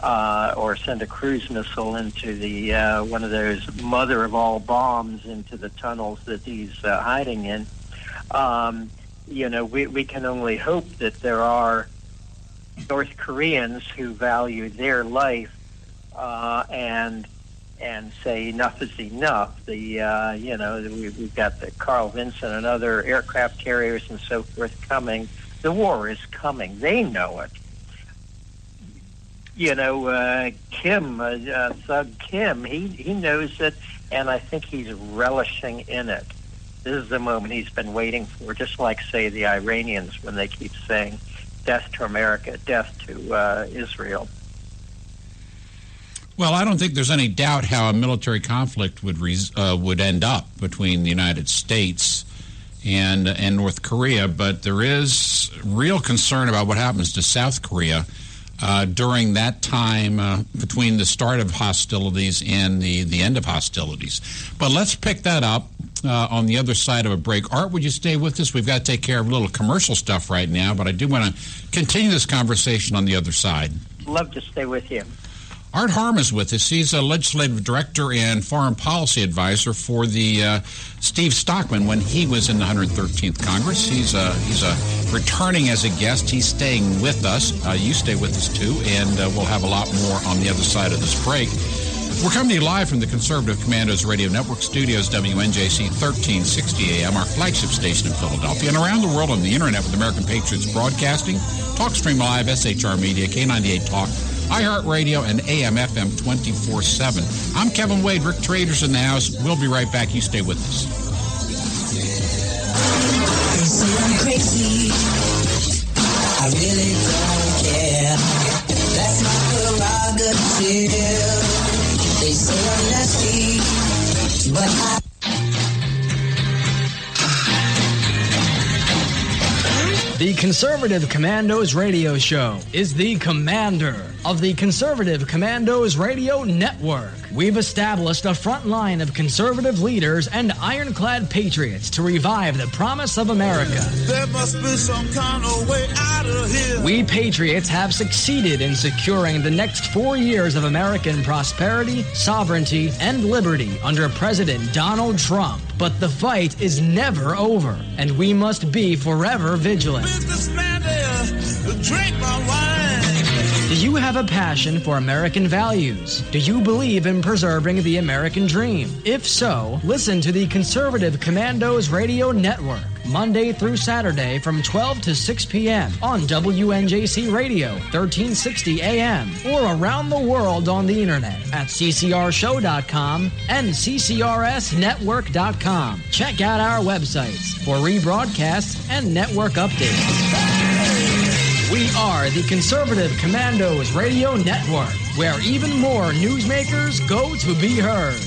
Speaker 17: or send a cruise missile into the one of those mother of all bombs into the tunnels that he's hiding in. We can only hope that there are North Koreans who value their life and say enough is enough. We've got the Carl Vinson and other aircraft carriers and so forth coming. The war is coming. They know it. Thug Kim, he knows it, and I think he's relishing in it. This is the moment he's been waiting for, just like, say, the Iranians when they keep saying, death to America, death to Israel.
Speaker 12: Well, I don't think there's any doubt how a military conflict would end up between the United States and North Korea, but there is real concern about what happens to South Korea during that time between the start of hostilities and the end of hostilities. But let's pick that up on the other side of a break. Art, would you stay with us? We've got to take care of a little commercial stuff right now, but I do want to continue this conversation on the other side.
Speaker 17: Love to stay with you.
Speaker 12: Art Harm is with us. He's a legislative director and foreign policy advisor for the Steve Stockman when he was in the 113th Congress. He's returning as a guest. He's staying with us. You stay with us, too, and we'll have a lot more on the other side of this break. We're coming to you live from the Conservative Commandos Radio Network Studios, WNJC 1360 AM, our flagship station in Philadelphia, and around the world on the Internet with American Patriots Broadcasting, TalkStream Live, SHR Media, K98 Talk, iHeartRadio, and AM/FM 24/7. I'm Kevin Wade. Rick Trader's in the house. We'll be right back. You stay with us.
Speaker 13: They say I'm crazy. I really don't care. That's my prerogative. They say I'm nasty, but I...
Speaker 7: The Conservative Commandos Radio Show is the commander of the Conservative Commandos Radio Network. We've established a front line of conservative leaders and ironclad patriots to revive the promise of America.
Speaker 8: There must be some kind of way out of here.
Speaker 7: We patriots have succeeded in securing the next 4 years of American prosperity, sovereignty, and liberty under President Donald Trump. But the fight is never over, and we must be forever vigilant.
Speaker 8: Businessman there, drink my wine.
Speaker 7: Do you have a passion for American values? Do you believe in preserving the American dream? If so, listen to the Conservative Commandos Radio Network, Monday through Saturday from 12 to 6 p.m. on WNJC Radio, 1360 AM, or around the world on the Internet at ccrshow.com and ccrsnetwork.com. Check out our websites for rebroadcasts and network updates. We are the Conservative Commandos Radio Network, where even more newsmakers go to be heard.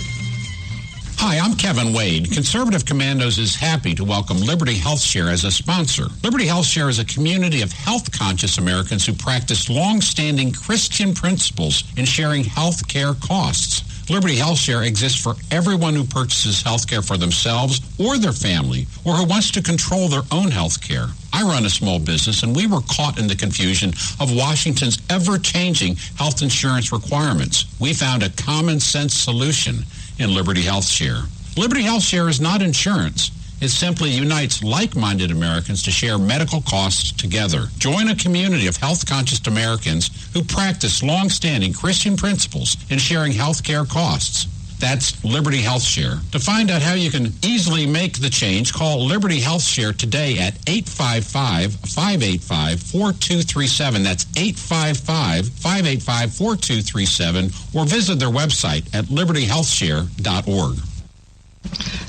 Speaker 12: Hi, I'm Kevin Wade. Conservative Commandos is happy to welcome Liberty HealthShare as a sponsor. Liberty HealthShare is a community of health-conscious Americans who practice long-standing Christian principles in sharing health care costs. Liberty HealthShare exists for everyone who purchases health care for themselves or their family, or who wants to control their own health care. I run a small business, and we were caught in the confusion of Washington's ever-changing health insurance requirements. We found a common-sense solution in Liberty HealthShare. Liberty HealthShare is not insurance. It simply unites like-minded Americans to share medical costs together. Join a community of health-conscious Americans who practice long-standing Christian principles in sharing health care costs. That's Liberty HealthShare. To find out how you can easily make the change, call Liberty HealthShare today at 855-585-4237. That's 855-585-4237, or visit their website at libertyhealthshare.org.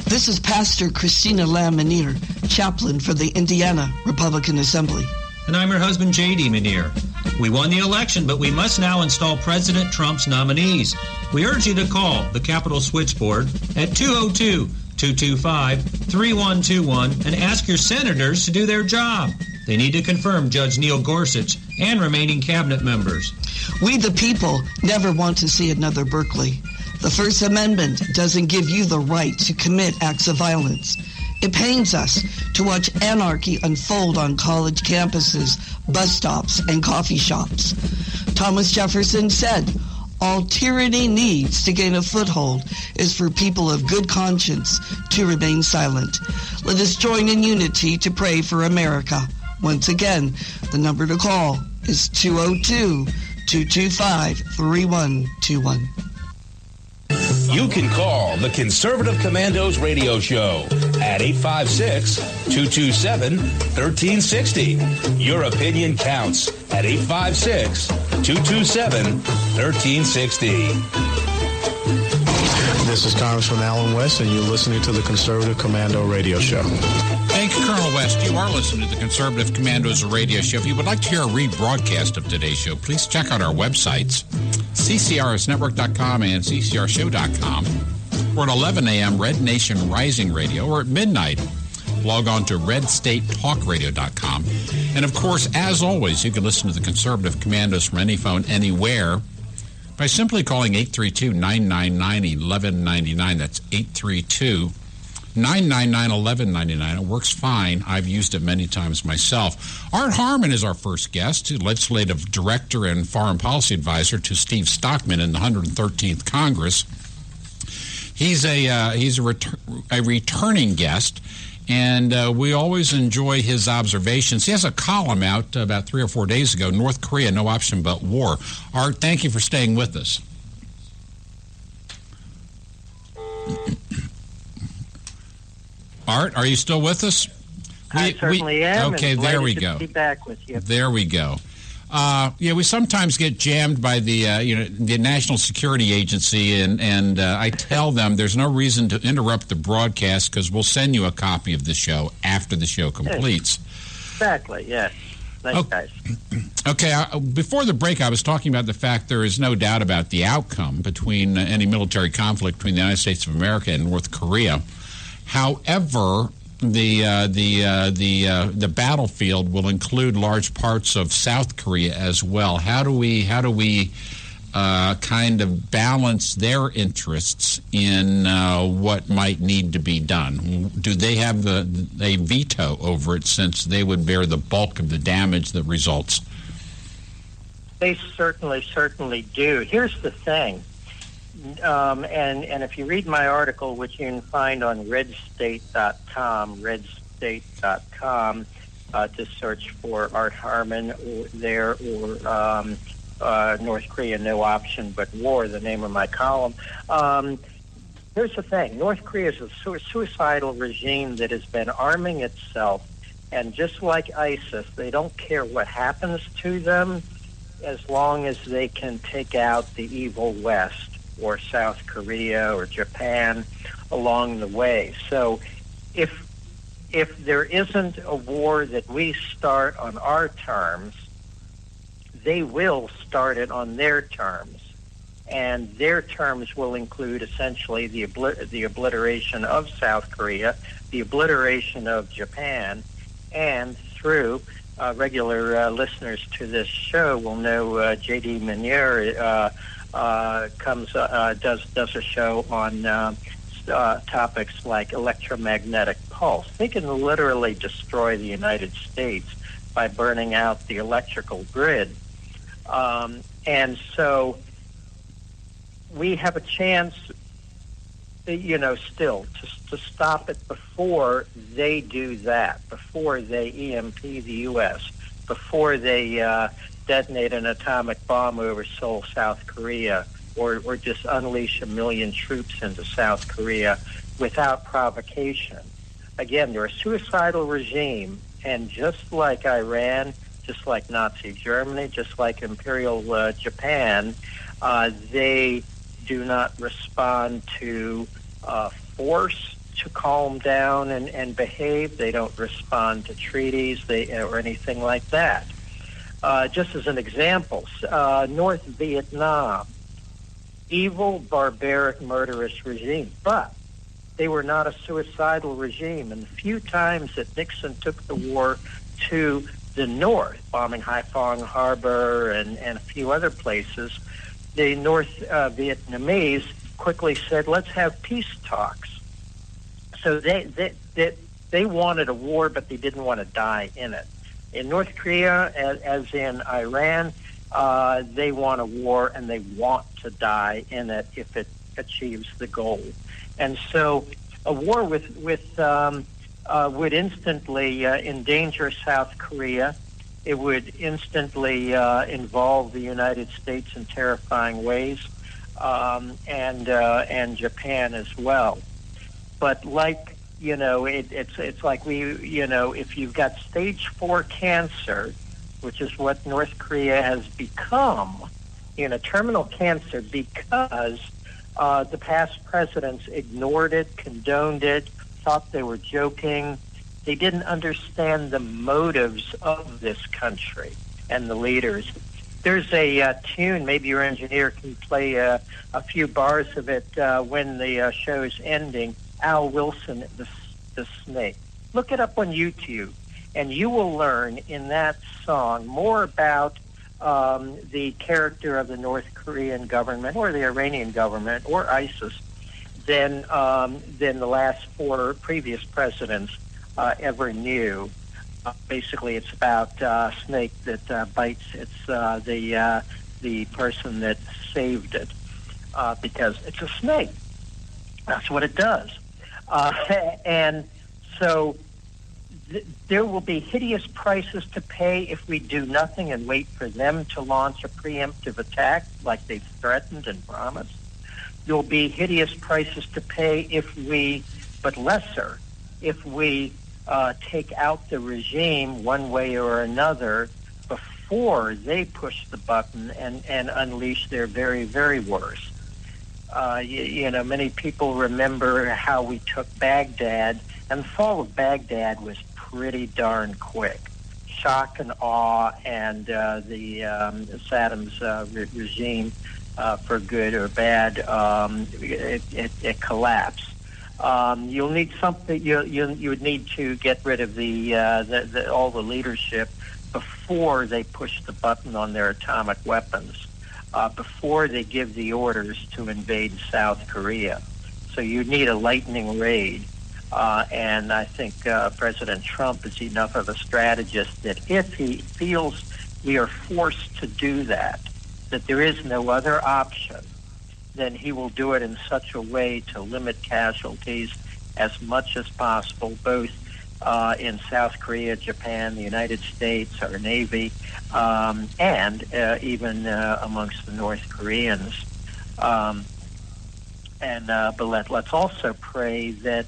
Speaker 14: This is Pastor Christina Lamanier, chaplain for the Indiana Republican Assembly.
Speaker 15: And I'm her husband, J.D. Manier. We won the election, but we must now install President Trump's nominees. We urge you to call the Capitol Switchboard at 202-225-3121 and ask your senators to do their job. They need to confirm Judge Neil Gorsuch and remaining cabinet members.
Speaker 14: We, the people, never want to see another Berkeley. The First Amendment doesn't give you the right to commit acts of violence. It pains us to watch anarchy unfold on college campuses, bus stops, and coffee shops. Thomas Jefferson said, all tyranny needs to gain a foothold is for people of good conscience to remain silent. Let us join in unity to pray for America. Once again, the number to call is 202-225-3121.
Speaker 9: You can call the Conservative Commandos Radio Show at 856-227-1360. Your opinion counts at 856-227-1360.
Speaker 10: This is Congressman Alan West, and you're listening to the Conservative Commando Radio Show.
Speaker 12: Thank you, Colonel West. You are listening to the Conservative Commandos Radio Show. If you would like to hear a rebroadcast of today's show, please check out our websites, ccrsnetwork.com and ccrshow.com, or at 11 a.m., Red Nation Rising Radio, or at midnight, log on to redstatetalkradio.com. And, of course, as always, you can listen to the Conservative Commandos from any phone, anywhere, by simply calling 832-999-1199. That's $999-1199. It works fine. I've used it many times myself. Art Harmon is our first guest, legislative director and foreign policy advisor to Steve Stockman in the 113th Congress. He's a returning guest, and we always enjoy his observations. He has a column out about 3 or 4 days ago, North Korea, No Option But War. Art, thank you for staying with us. Art, are you still with us?
Speaker 17: I certainly am.
Speaker 12: Okay, there we go.
Speaker 17: Be back with you.
Speaker 12: There we go. We sometimes get jammed by the National Security Agency, and I tell them there's no reason to interrupt the broadcast because we'll send you a copy of the show after the show completes.
Speaker 17: Exactly. Yes. Thanks, guys.
Speaker 12: Okay. Before the break, I was talking about the fact there is no doubt about the outcome between any military conflict between the United States of America and North Korea. However, the battlefield will include large parts of South Korea as well. How do we kind of balance their interests in what might need to be done? Do they have a veto over it, since they would bear the bulk of the damage that results?
Speaker 17: They certainly do. Here's the thing. And if you read my article, which you can find on redstate.com, to search for Art Harmon or North Korea, No Option But War, the name of my column. Here's the thing. North Korea is a suicidal regime that has been arming itself, and just like ISIS, they don't care what happens to them as long as they can take out the evil West, or South Korea or Japan along the way. So if there isn't a war that we start on our terms, they will start it on their terms. And their terms will include essentially the obliteration of South Korea, the obliteration of Japan, and through regular listeners to this show will know J.D. Meunier does a show on topics like electromagnetic pulse. They can literally destroy the United States by burning out the electrical grid. And so we have a chance, still to stop it before they do that, before they EMP the U.S., before they detonate an atomic bomb over Seoul, South Korea, or just unleash 1 million troops into South Korea without provocation. Again, they're a suicidal regime, and just like Iran, just like Nazi Germany, just like Imperial Japan, they do not respond to force to calm down and behave. They don't respond to treaties or anything like that. Just as an example, North Vietnam, evil, barbaric, murderous regime, but they were not a suicidal regime. And the few times that Nixon took the war to the north, bombing Haiphong Harbor and a few other places, the North Vietnamese quickly said, let's have peace talks. So they wanted a war, but they didn't want to die in it. In North Korea, as in Iran, they want a war, and they want to die in it if it achieves the goal. And so a war would instantly endanger South Korea. It would instantly involve the United States in terrifying ways, and Japan as well. But like, it's like if you've got stage 4 cancer, which is what North Korea has become, terminal cancer, because the past presidents ignored it, condoned it, thought they were joking. They didn't understand the motives of this country and the leaders. There's a tune, maybe your engineer can play a few bars of it when the show's ending. Al Wilson, the Snake. Look it up on YouTube, and you will learn in that song more about the character of the North Korean government or the Iranian government or ISIS than the last 4 previous presidents ever knew. Basically, it's about a snake that bites. It's the person that saved it because it's a snake. That's what it does. And so there will be hideous prices to pay if we do nothing and wait for them to launch a preemptive attack like they've threatened and promised. There will be hideous prices to pay if we, but lesser, if we take out the regime one way or another before they push the button and unleash their very, very worst. Many people remember how we took Baghdad, and the fall of Baghdad was pretty darn quick. Shock and awe, and Saddam's regime, for good or bad, it collapsed. You'll need something. You would need to get rid of all the leadership before they push the button on their atomic weapons. Before they give the orders to invade South Korea. So you need a lightning raid. And I think President Trump is enough of a strategist that if he feels we are forced to do that there is no other option, then he will do it in such a way to limit casualties as much as possible, both in South Korea, Japan, the United States, our Navy, and even amongst the North Koreans. But let's also pray that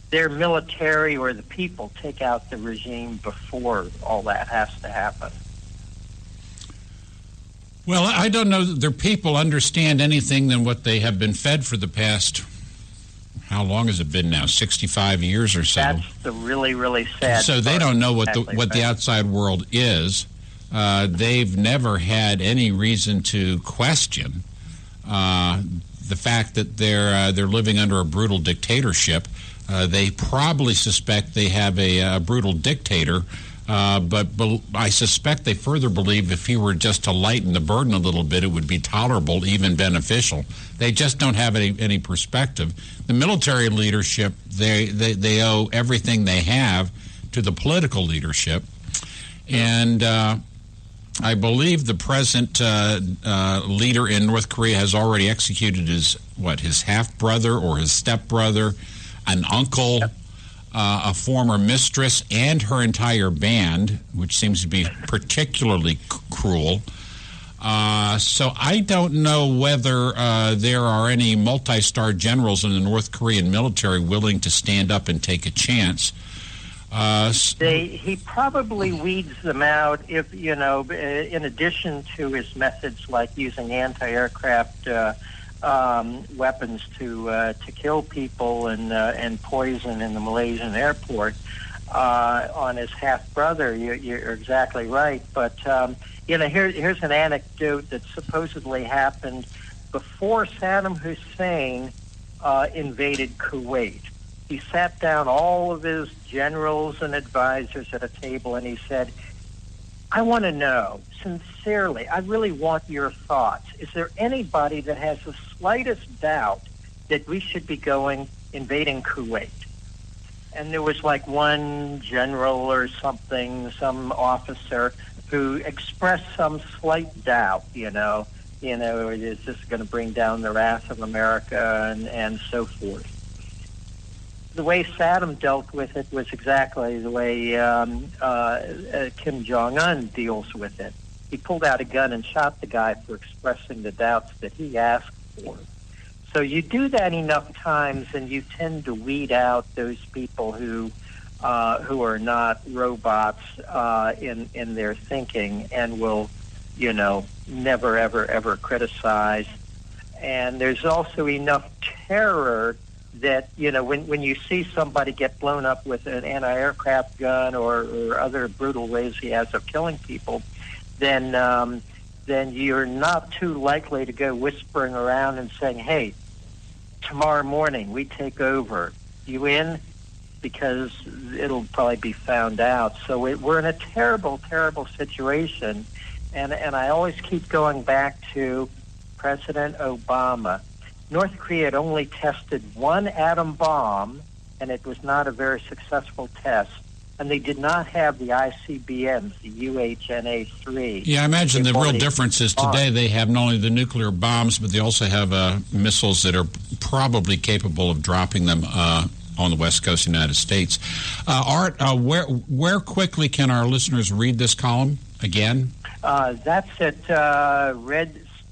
Speaker 17: their military or the people take out the regime before all that has to happen.
Speaker 12: Well, I don't know that their people understand anything than what they have been fed for the past, how long has it been now, 65 years or so?
Speaker 17: That's the really, really sad
Speaker 12: So they don't know what the outside world is. They've never had any reason to question the fact that they're living under a brutal dictatorship. They probably suspect they have a brutal dictator, but I suspect they further believe if he were just to lighten the burden a little bit, it would be tolerable, even beneficial. They just don't have any perspective. The military leadership, they owe everything they have to the political leadership. And I believe the present leader in North Korea has already executed his half-brother or his stepbrother, an uncle, a former mistress, and her entire band, which seems to be particularly cruel. So I don't know whether there are any multi-star generals in the North Korean military willing to stand up and take a chance.
Speaker 17: He probably weeds them out if, in addition to his methods like using anti-aircraft weapons to kill people and poison in the Malaysian airport on his half-brother. You're exactly right. But, here's an anecdote that supposedly happened before Saddam Hussein invaded Kuwait. He sat down all of his generals and advisors at a table and he said, I want to know, sincerely, I really want your thoughts. Is there anybody that has the slightest doubt that we should be invading Kuwait? And there was like one general or something, some officer who expressed some slight doubt, is this going to bring down the wrath of America and so forth. The way Saddam dealt with it was exactly the way Kim Jong-un deals with it. He pulled out a gun and shot the guy for expressing the doubts that he asked for. So you do that enough times, and you tend to weed out those people who are not robots in their thinking and will, never, ever, ever criticize. And there's also enough terror that, when you see somebody get blown up with an anti-aircraft gun or other brutal ways he has of killing people, then you're not too likely to go whispering around and saying, hey, tomorrow morning we take over. You in? Because it'll probably be found out. So we're in a terrible, terrible situation. And I always keep going back to President Obama. North Korea had only tested one atom bomb, and it was not a very successful test. And they did not have the ICBMs, the UHNA-3.
Speaker 12: Yeah, I imagine the real difference is today they have not only the nuclear bombs, but they also have missiles that are probably capable of dropping them on the west coast of the United States. Art, where quickly can our listeners read this column again?
Speaker 17: That's at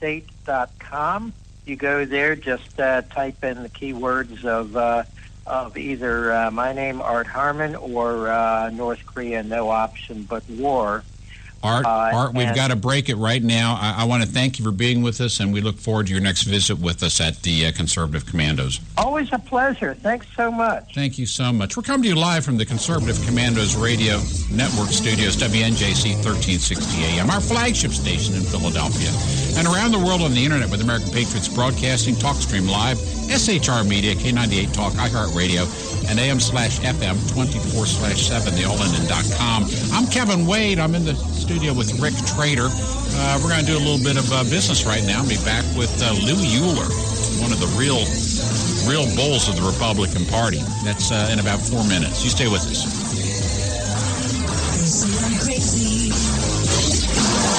Speaker 17: redstate.com. You go there, just type in the keywords of either my name, Art Harmon, or North Korea, no option but war.
Speaker 12: Art, we've got to break it right now. I want to thank you for being with us, and we look forward to your next visit with us at the Conservative Commandos.
Speaker 17: Always a pleasure. Thanks so much.
Speaker 12: Thank you so much. We're coming to you live from the Conservative Commandos Radio Network Studios, WNJC 1360 AM, our flagship station in Philadelphia, and around the world on the Internet with American Patriots Broadcasting, TalkStream Live, SHR Media, K98 Talk, iHeartRadio, and AM/FM 24/7, theallenden.com. I'm Kevin Wade. I'm in the studio with Rick Trader. We're going to do a little bit of business right now. I'll be back with Lou Euler, one of the real bulls of the Republican Party. That's in about 4 minutes. You stay with us.
Speaker 13: I'm crazy.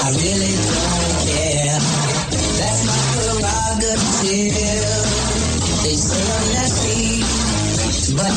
Speaker 13: I really don't care. That's my prerogative. They say I'm nasty, but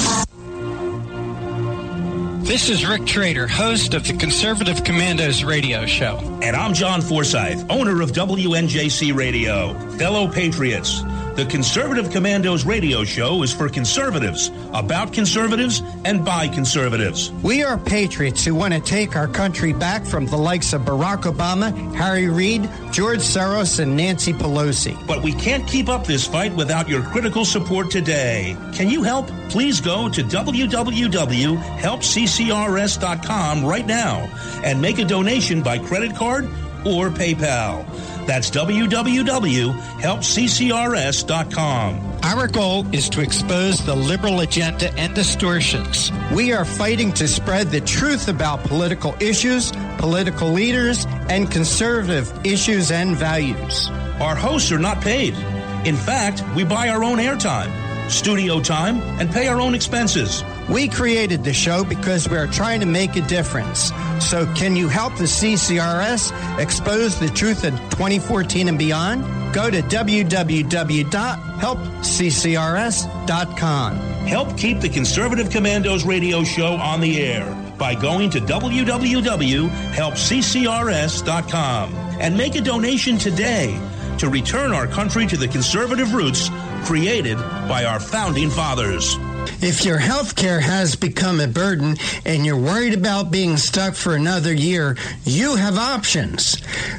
Speaker 11: This is Rick Trader, host of the Conservative Commandos radio show.
Speaker 9: And I'm John Forsyth, owner of WNJC Radio. Fellow patriots, the Conservative Commandos radio show is for conservatives, about conservatives, and by conservatives.
Speaker 11: We are patriots who want to take our country back from the likes of Barack Obama, Harry Reid, George Soros, and Nancy Pelosi.
Speaker 9: But we can't keep up this fight without your critical support today. Can you help? Please go to www.helpccrs.com right now and make a donation by credit card or PayPal. That's www.helpccrs.com.
Speaker 11: Our goal is to expose the liberal agenda and distortions. We are fighting to spread the truth about political issues, political leaders, and conservative issues and values.
Speaker 9: Our hosts are not paid. In fact, we buy our own airtime, studio time, and pay our own expenses.
Speaker 11: We created the show because we are trying to make a difference. So can you help the CCRS expose the truth in 2014 and beyond? Go to www.helpccrs.com.
Speaker 9: Help keep the Conservative Commandos radio show on the air by going to www.helpccrs.com and make a donation today to return our country to the conservative roots created by our founding fathers.
Speaker 11: If your health care has become a burden and you're worried about being stuck for another year, you have options.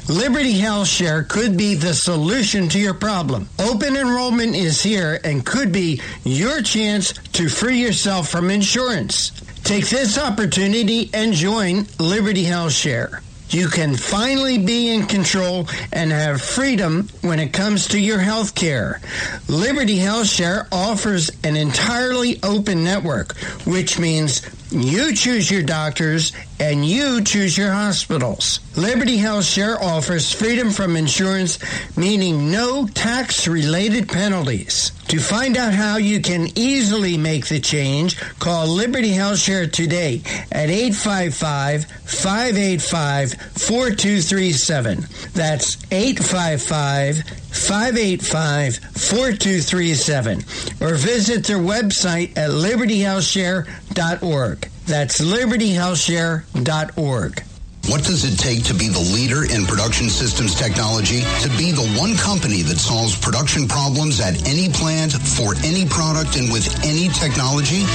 Speaker 11: Liberty Health Share could be the solution to your problem. Open enrollment is here and could be your chance to free yourself from insurance. Take this opportunity and join Liberty Health Share. You can finally be in control and have freedom when it comes to your health care. Liberty Health Share offers an entirely open network, which means you choose your doctors and you choose your hospitals. Liberty Health Share offers freedom from insurance, meaning no tax-related penalties. To find out how you can easily make the change, call Liberty Health Share today at 855-585-4237. That's 855-585-4237. Or visit their website at libertyhealthshare.org. That's libertyhealthshare.org.
Speaker 16: What does it take to be the leader in production systems technology? To be the one company that solves production problems at any plant, for any product, and with any technology?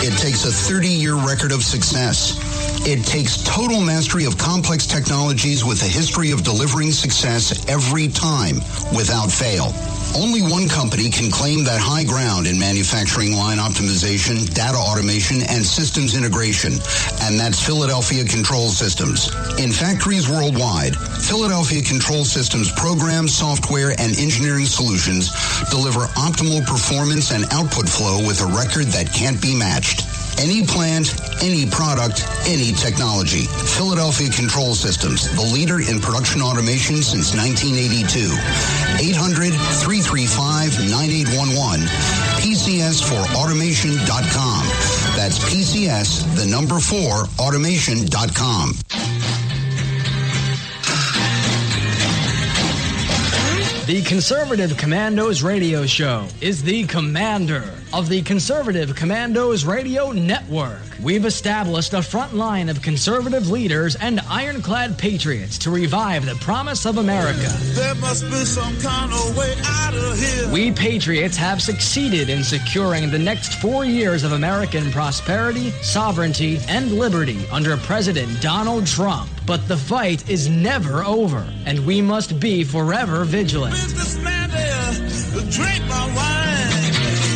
Speaker 16: It takes a 30-year record of success. It takes total mastery of complex technologies with a history of delivering success every time, without fail. Only one company can claim that high ground in manufacturing line optimization, data automation, and systems integration, and that's Philadelphia Control Systems. In factories worldwide, Philadelphia Control Systems programs, software, and engineering solutions deliver optimal performance and output flow with a record that can't be matched. any plant, any product, any technology. Philadelphia Control Systems, the leader in production automation since 1982. 800-335-9811. PCS4automation.com. That's PCS, the number 4, automation.com.
Speaker 7: The Conservative Commandos Radio Show is the commander of the Conservative Commandos Radio Network. We've established a front line of conservative leaders and ironclad patriots to revive the promise of America.
Speaker 8: There must be some kind of way out of here.
Speaker 7: We patriots have succeeded in securing the next 4 years of American prosperity, sovereignty, and liberty under President Donald Trump. But the fight is never over, and we must be forever vigilant.
Speaker 8: Businessman there, drink my wine.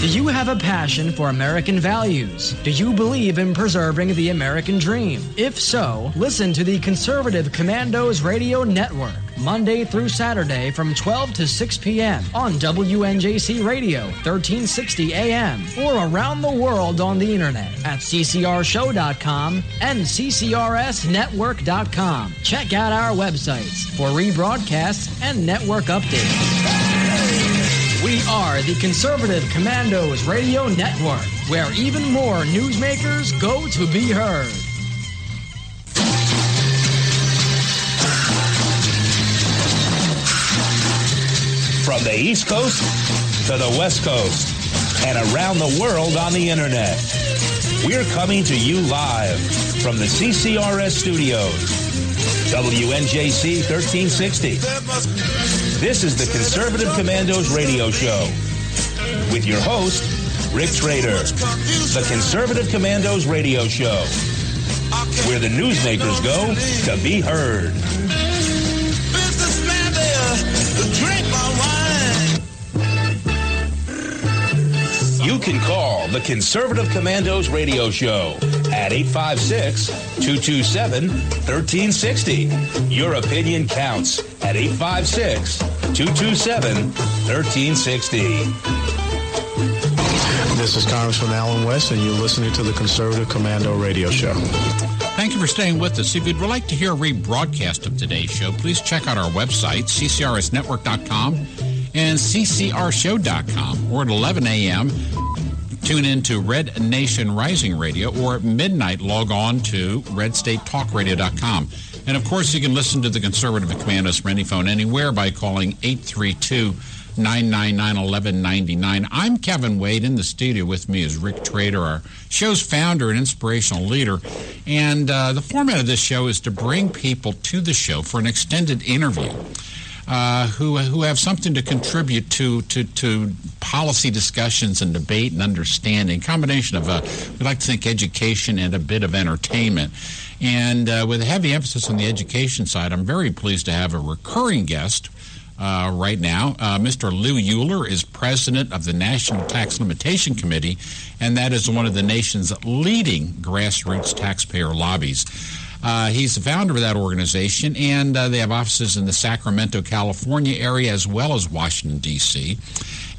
Speaker 7: Do you have a passion for American values? Do you believe in preserving the American dream? If so, listen to the Conservative Commandos Radio Network, Monday through Saturday from 12 to 6 p.m. on WNJC Radio, 1360 AM, or around the world on the internet at ccrshow.com and ccrsnetwork.com. Check out our websites for rebroadcasts and network updates. We are the Conservative Commandos Radio Network, where even more newsmakers go to be heard.
Speaker 9: From the East Coast to the West Coast and around the world on the internet. We're coming to you live from the CCRS studios. WNJC 1360. This is the Conservative Commandos Radio Show with your host, Rick Trader. The Conservative Commandos Radio Show, where the newsmakers go to be heard.
Speaker 8: Businessman there, drink my wine.
Speaker 9: You can call the Conservative Commandos Radio Show at 856-227-1360. Your opinion counts at 856-227-1360.
Speaker 10: This is Congressman Alan West, and you're listening to the Conservative Commando Radio Show.
Speaker 12: Thank you for staying with us. If you'd like to hear a rebroadcast of today's show, please check out our website, ccrsnetwork.com and ccrshow.com, or at 11 a.m., tune in to Red Nation Rising Radio, or at midnight, log on to redstatetalkradio.com. And, of course, you can listen to the Conservative Commandos from any phone anywhere by calling 832-999-1199. I'm Kevin Wade. In the studio with me is Rick Trader, our show's founder and inspirational leader. And the format of this show is to bring people to the show for an extended interview who have something to contribute to policy discussions and debate and understanding. A combination of, we like to think, education and a bit of entertainment. And with a heavy emphasis on the education side, I'm very pleased to have a recurring guest right now. Mr. Lou Euler is president of the National Tax Limitation Committee, and that is one of the nation's leading grassroots taxpayer lobbies. He's the founder of that organization, and they have offices in the Sacramento, California area, as well as Washington, D.C.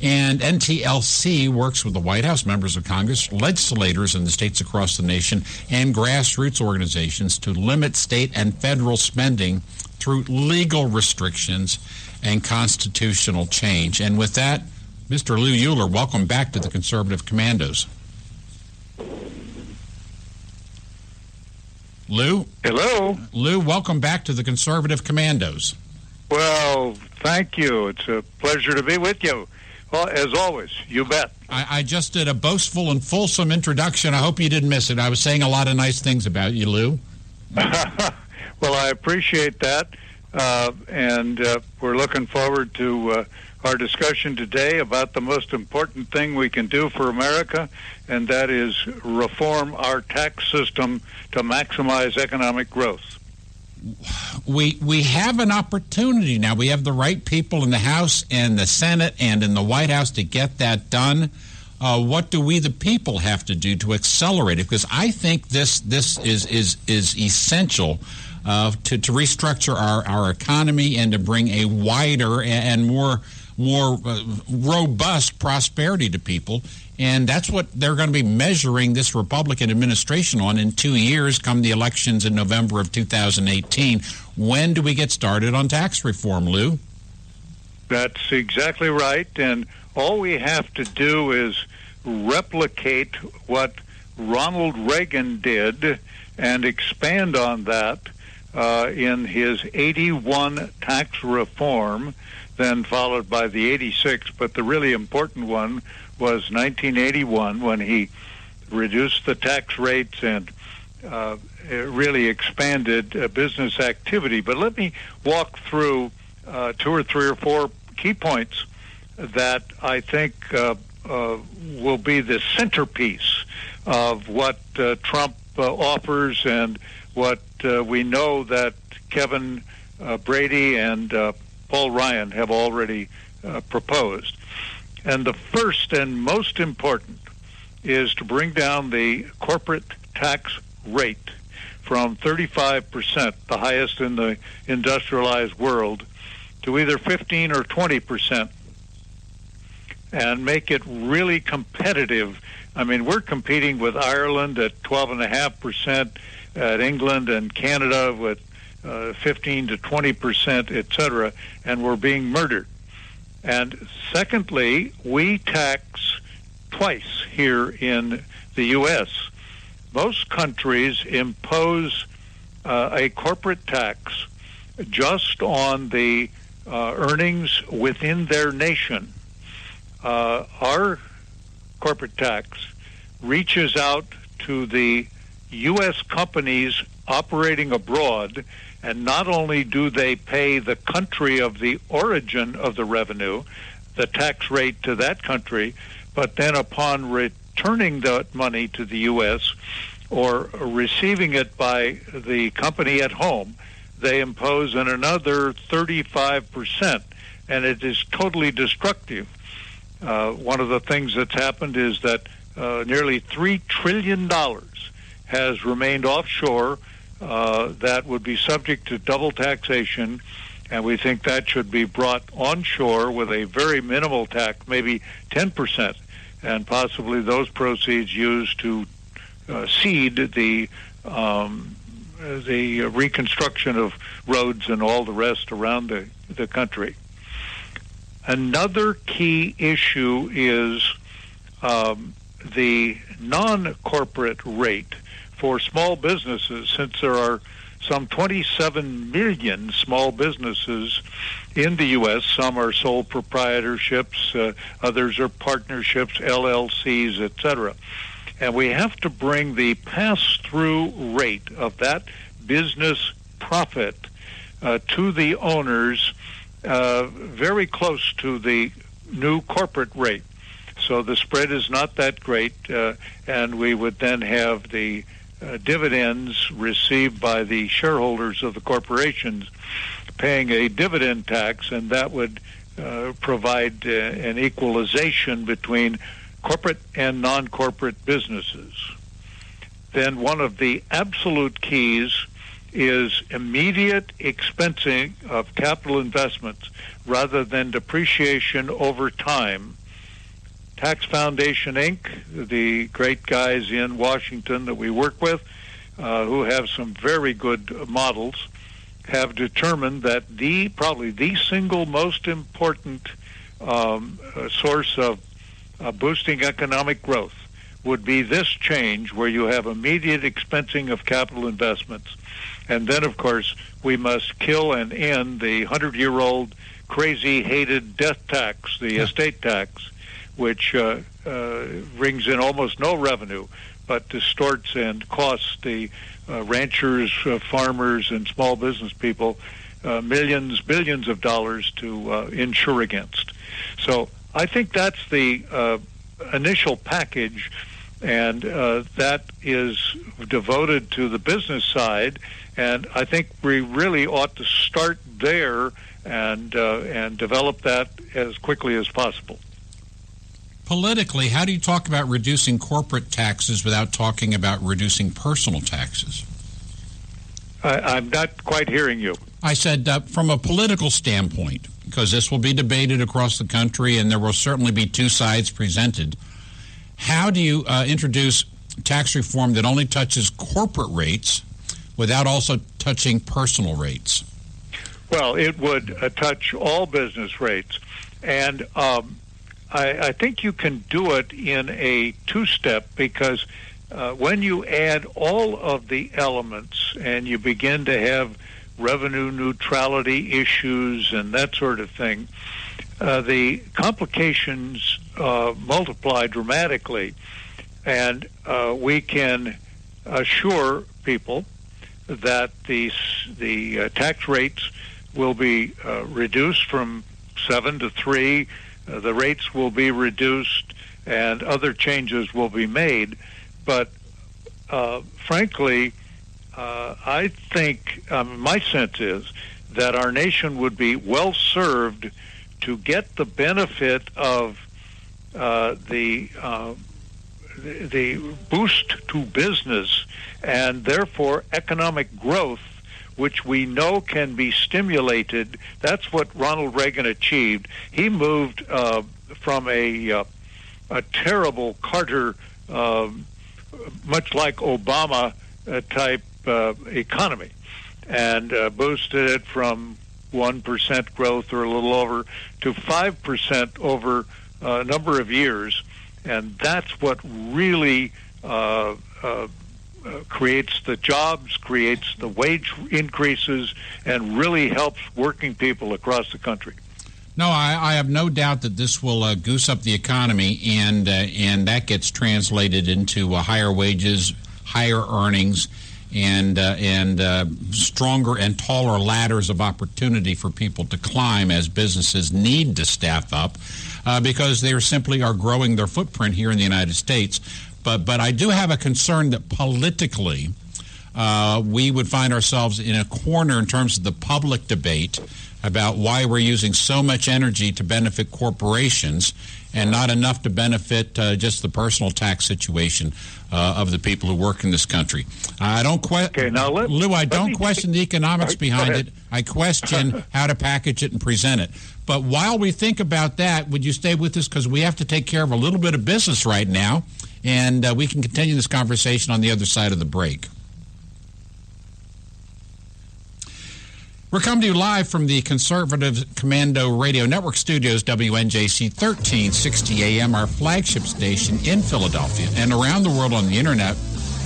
Speaker 12: And NTLC works with the White House, members of Congress, legislators in the states across the nation, and grassroots organizations to limit state and federal spending through legal restrictions and constitutional change. And with that, Mr. Lou Euler, welcome back to the Conservative Commandos. Lou?
Speaker 18: Hello.
Speaker 12: Lou, welcome back to the Conservative Commandos.
Speaker 18: Well, thank you. It's a pleasure to be with you. Well, as always, you bet.
Speaker 12: I just did a boastful and fulsome introduction. I hope you didn't miss it. I was saying a lot of nice things about you, Lou.
Speaker 18: Well, I appreciate that. And we're looking forward to our discussion today about the most important thing we can do for America, and that is reform our tax system to maximize economic growth.
Speaker 12: We have an opportunity now. We have the right people in the House and the Senate and in the White House to get that done. What do we, the people, have to do to accelerate it? Because I think this is essential to restructure our economy and to bring a wider and more more robust prosperity to people. And that's what they're going to be measuring this Republican administration on in 2 years, come the elections in November of 2018. When do we get started on tax reform, Lou?
Speaker 18: That's exactly right. And all we have to do is replicate what Ronald Reagan did and expand on that in his 81 tax reform, then followed by the 86. But the really important one was 1981, when he reduced the tax rates and really expanded business activity. But let me walk through 2 or 3 or 4 key points that I think will be the centerpiece of what Trump offers and what we know that Kevin Brady and Paul Ryan have already proposed. And the first and most important is to bring down the corporate tax rate from 35%, the highest in the industrialized world, to either 15 or 20%, and make it really competitive. I mean, we're competing with Ireland at 12.5%, at England and Canada with 15 to 20%, et cetera, and we're being murdered. And secondly, we tax twice here in the U.S. Most countries impose a corporate tax just on the earnings within their nation. Our corporate tax reaches out to the U.S. companies operating abroad, and not only do they pay the country of the origin of the revenue, the tax rate to that country, but then upon returning that money to the U.S. or receiving it by the company at home, they impose another 35%, and it is totally destructive. One of the things that's happened is that nearly $3 trillion has remained offshore that would be subject to double taxation, and we think that should be brought onshore with a very minimal tax, maybe 10%, and possibly those proceeds used to seed the reconstruction of roads and all the rest around the country. Another key issue is the non-corporate rate for small businesses, since there are some 27 million small businesses in the U.S. Some are sole proprietorships, others are partnerships, LLCs, etc. And we have to bring the pass-through rate of that business profit to the owners very close to the new corporate rate. So the spread is not that great, and we would then have the dividends received by the shareholders of the corporations paying a dividend tax, and that would provide an equalization between corporate and non-corporate businesses. Then one of the absolute keys is immediate expensing of capital investments rather than depreciation over time. Tax Foundation, Inc., the great guys in Washington that we work with, who have some very good models, have determined that probably the single most important source of boosting economic growth would be this change, where you have immediate expensing of capital investments. And then, of course, we must kill and end the 100-year-old crazy hated death tax, the estate tax, which brings in almost no revenue, but distorts and costs the ranchers, farmers, and small business people millions, billions of dollars to insure against. So I think that's the initial package, and that is devoted to the business side. And I think we really ought to start there and develop that as quickly as possible.
Speaker 12: Politically, how do you talk about reducing corporate taxes without talking about reducing personal taxes?
Speaker 18: I'm not quite hearing you.
Speaker 12: I said from a political standpoint, because this will be debated across the country, and there will certainly be two sides presented. How do you introduce tax reform that only touches corporate rates without also touching personal rates?
Speaker 18: Well, it would touch all business rates. And I think you can do it in a two-step, because when you add all of the elements and you begin to have revenue neutrality issues and that sort of thing, the complications multiply dramatically. And we can assure people that the tax rates will be reduced from 7 to 3. The rates will be reduced, and other changes will be made. But frankly, I think my sense is that our nation would be well served to get the benefit of the boost to business and therefore economic growth, which we know can be stimulated. That's what Ronald Reagan achieved. He moved from a terrible Carter, much like Obama type economy, and boosted it from 1% growth or a little over to 5% over a number of years. And that's what really creates the jobs, creates the wage increases, and really helps working people across the country.
Speaker 12: No, I have no doubt that this will goose up the economy, and that gets translated into higher wages, higher earnings, and stronger and taller ladders of opportunity for people to climb as businesses need to staff up because they simply are growing their footprint here in the United States. But I do have a concern that politically we would find ourselves in a corner in terms of the public debate about why we're using so much energy to benefit corporations and not enough to benefit just the personal tax situation of the people who work in this country. I don't question the economics behind it. I question how to package it and present it. But while we think about that, would you stay with us? Because we have to take care of a little bit of business right now, and we can continue this conversation on the other side of the break. We're coming to you live from the Conservative Commando Radio Network studios, WNJC 1360 AM, our flagship station in Philadelphia and around the world on the Internet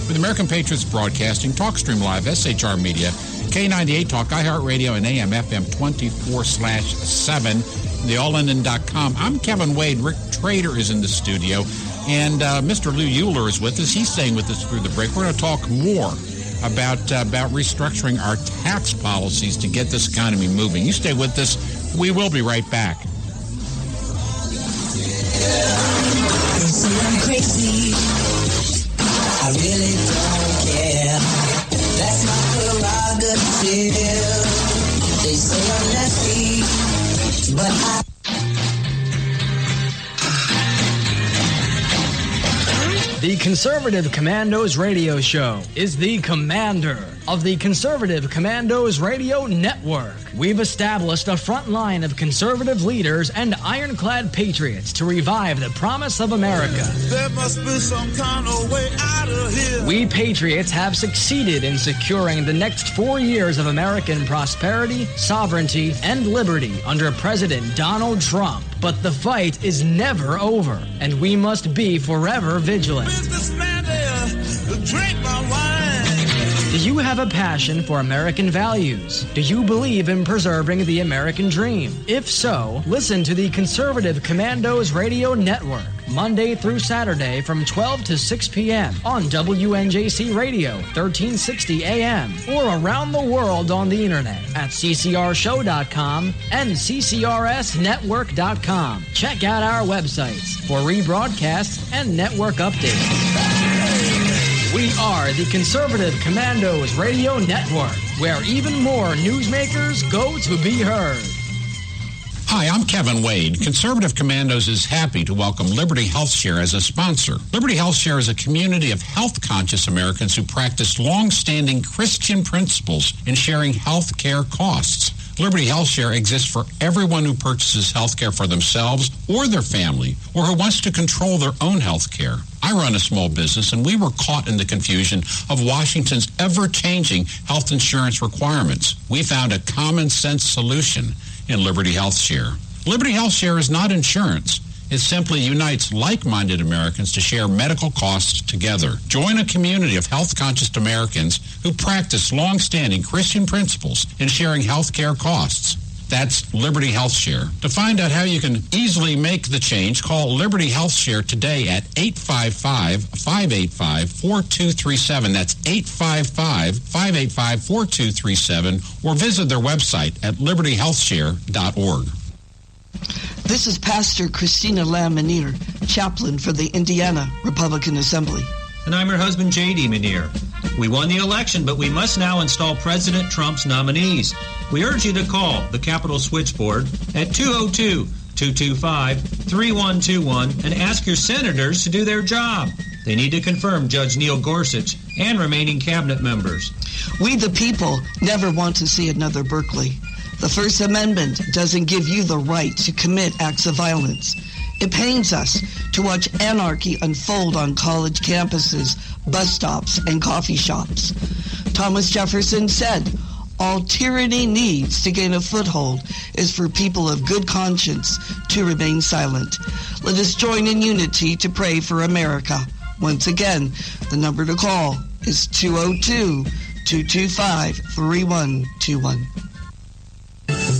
Speaker 12: with American Patriots Broadcasting, TalkStream Live, SHR Media, K98 Talk, iHeartRadio, and AM/FM 24/7, theallinen.com. I'm Kevin Wade. Rick Trader is in the studio, and Mr. Lou Euler is with us. He's staying with us through the break. We're going to talk more about restructuring our tax policies to get this economy moving. You stay with us. We will be right back.
Speaker 13: They say I'm crazy. I really don't care. That's my prerogative. They say I'm nasty, but
Speaker 7: The Conservative Commandos Radio Show is the commander of the Conservative Commandos Radio Network. We've established a front line of conservative leaders and ironclad patriots to revive the promise of America.
Speaker 8: There must be some kind of way out of here.
Speaker 7: We patriots have succeeded in securing the next 4 years of American prosperity, sovereignty, and liberty under President Donald Trump. But the fight is never over, and we must be forever vigilant.
Speaker 8: Businessman there, drink my wine.
Speaker 7: Do you have a passion for American values? Do you believe in preserving the American dream? If so, listen to the Conservative Commandos Radio Network, Monday through Saturday from 12 to 6 p.m. on WNJC Radio, 1360 AM, or around the world on the Internet at ccrshow.com and ccrsnetwork.com. Check out our websites for rebroadcasts and network updates. We are the Conservative Commandos Radio Network, where even more newsmakers go to be heard.
Speaker 12: Hi, I'm Kevin Wade. Conservative Commandos is happy to welcome Liberty HealthShare as a sponsor. Liberty HealthShare is a community of health-conscious Americans who practice long-standing Christian principles in sharing health care costs. Liberty Health Share exists for everyone who purchases health care for themselves or their family, or who wants to control their own health care. I run a small business, and we were caught in the confusion of Washington's ever-changing health insurance requirements. We found a common-sense solution in Liberty Health Share. Liberty Health Share is not insurance. It simply unites like-minded Americans to share medical costs together. Join a community of health-conscious Americans who practice long-standing Christian principles in sharing health care costs. That's Liberty Health Share. To find out how you can easily make the change, call Liberty Health Share today at 855-585-4237. That's 855-585-4237, or visit their website at libertyhealthshare.org.
Speaker 14: This is Pastor Christina Lamanier, chaplain for the Indiana Republican Assembly.
Speaker 15: And I'm her husband, J.D. Manier. We won the election, but we must now install President Trump's nominees. We urge you to call the Capitol Switchboard at 202-225-3121 and ask your senators to do their job. They need to confirm Judge Neil Gorsuch and remaining cabinet members.
Speaker 14: We the people never want to see another Berkeley. The First Amendment doesn't give you the right to commit acts of violence. It pains us to watch anarchy unfold on college campuses, bus stops, and coffee shops. Thomas Jefferson said, "All tyranny needs to gain a foothold is for people of good conscience to remain silent." Let us join in unity to pray for America. Once again, the number to call is 202-225-3121.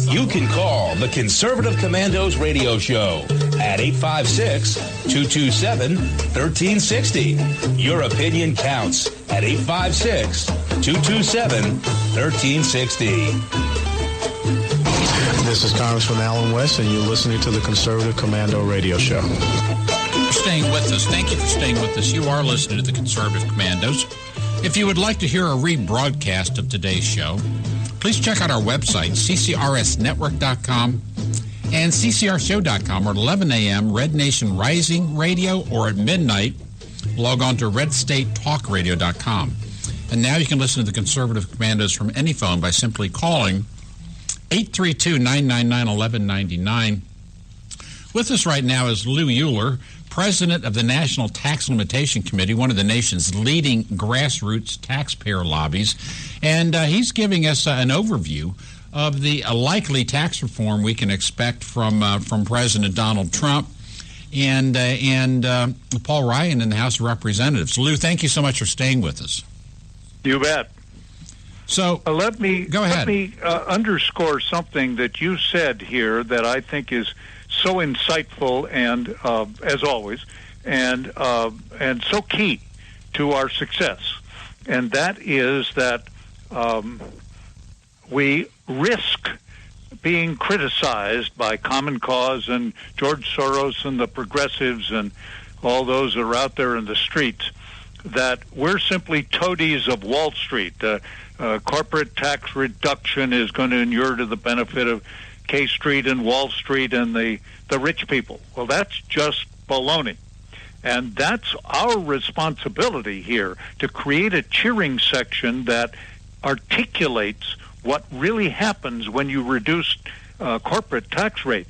Speaker 9: You can call the Conservative Commandos radio show at 856-227-1360. Your opinion counts at 856-227-1360.
Speaker 10: This is Congressman Alan West, and you're listening to the Conservative Commando radio show.
Speaker 12: Staying with us. Thank you for staying with us. You are listening to the Conservative Commandos. If you would like to hear a rebroadcast of today's show, please check out our website, ccrsnetwork.com and ccrshow.com, or at 11 a.m., Red Nation Rising Radio, or at midnight, log on to redstatetalkradio.com. And now you can listen to the Conservative Commandos from any phone by simply calling 832-999-1199. With us right now is Lou Euler, president of the National Tax Limitation Committee, one of the nation's leading grassroots taxpayer lobbies. And he's giving us an overview of the likely tax reform we can expect from President Donald Trump and Paul Ryan in the House of Representatives. Lou, thank you so much for staying with us.
Speaker 18: You bet.
Speaker 12: So
Speaker 18: let me
Speaker 12: underscore
Speaker 18: something that you said here that I think is so insightful and, as always, and so key to our success. And that is that we risk being criticized by Common Cause and George Soros and the progressives and all those that are out there in the streets, that we're simply toadies of Wall Street. Corporate tax reduction is going to inure to the benefit of K Street and Wall Street and the rich people. Well, that's just baloney. And that's our responsibility here, to create a cheering section that articulates what really happens when you reduce corporate tax rate.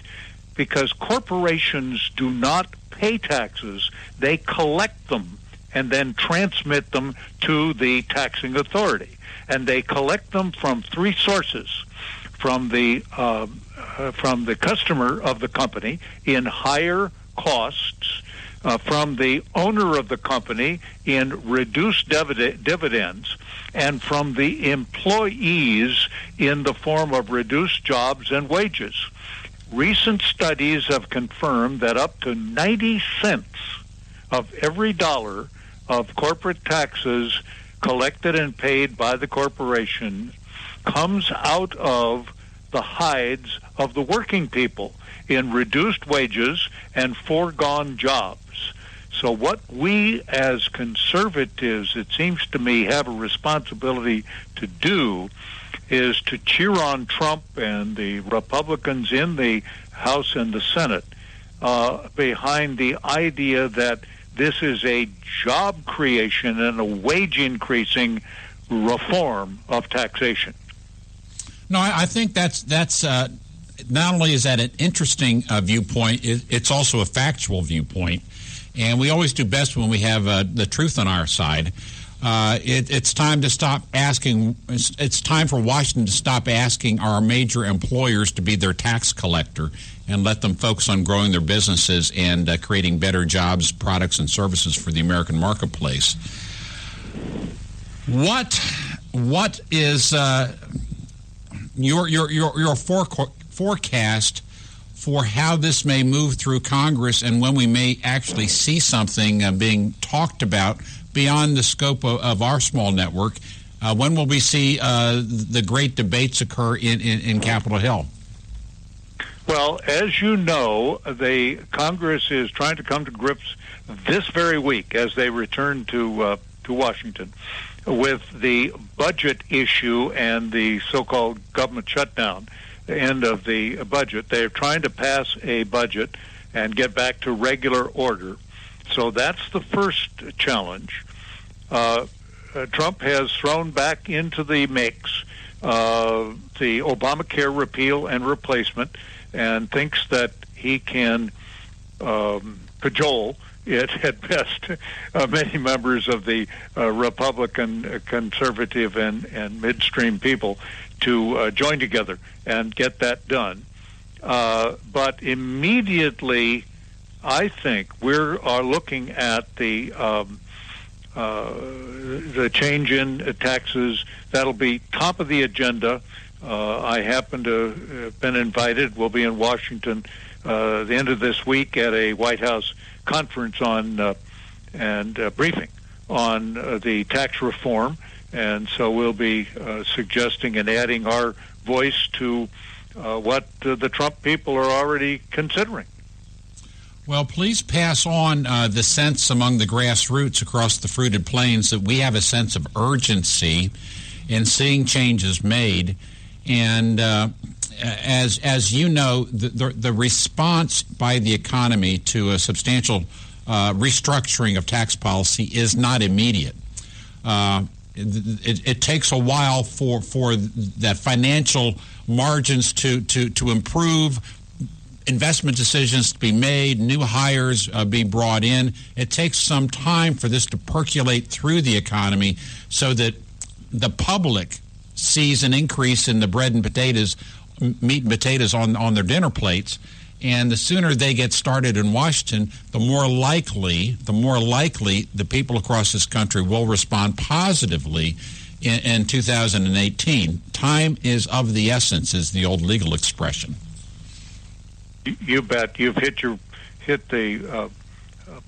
Speaker 18: Because corporations do not pay taxes, they collect them and then transmit them to the taxing authority. And they collect them from three sources: from the customer of the company in higher costs, from the owner of the company in reduced dividends, and from the employees in the form of reduced jobs and wages. Recent studies have confirmed that up to 90 cents of every dollar of corporate taxes collected and paid by the corporation comes out of the hides of the working people in reduced wages and foregone jobs. So what we as conservatives, it seems to me, have a responsibility to do is to cheer on Trump and the Republicans in the House and the Senate behind the idea that this is a job creation and a wage increasing reform of taxation.
Speaker 12: No, I think that's not only is that an interesting viewpoint, it's also a factual viewpoint, and we always do best when we have the truth on our side. It's time to stop asking. It's time for Washington to stop asking our major employers to be their tax collector and let them focus on growing their businesses and creating better jobs, products, and services for the American marketplace. What is your forecast for how this may move through Congress and when we may actually see something being talked about beyond the scope of our small network? When will we see the great debates occur in Capitol Hill?
Speaker 18: Well, as you know, the Congress is trying to come to grips this very week as they return to Washington with the budget issue and the so-called government shutdown, the end of the budget. They're trying to pass a budget and get back to regular order. So that's the first challenge. Trump has thrown back into the mix the Obamacare repeal and replacement and thinks that he can cajole it at best many members of the Republican, conservative, and midstream people to join together and get that done. But immediately, I think we are looking at the change in taxes. That'll be top of the agenda. I happen to have been invited. We'll be in Washington the end of this week at a White House conference on and briefing on the tax reform, and so we'll be suggesting and adding our voice to what the Trump people are already considering.
Speaker 12: Well, please pass on the sense among the grassroots across the fruited plains that we have a sense of urgency in seeing changes made. And as you know, the response by the economy to a substantial restructuring of tax policy is not immediate. It takes a while for that financial margins to improve, investment decisions to be made, new hires be brought in. It takes some time for this to percolate through the economy so that the public sees an increase in the bread and potatoes, meat and potatoes on their dinner plates. And the sooner they get started in Washington, the more likely the people across this country will respond positively in 2018. Time is of the essence, is the old legal expression.
Speaker 18: You bet. You've hit the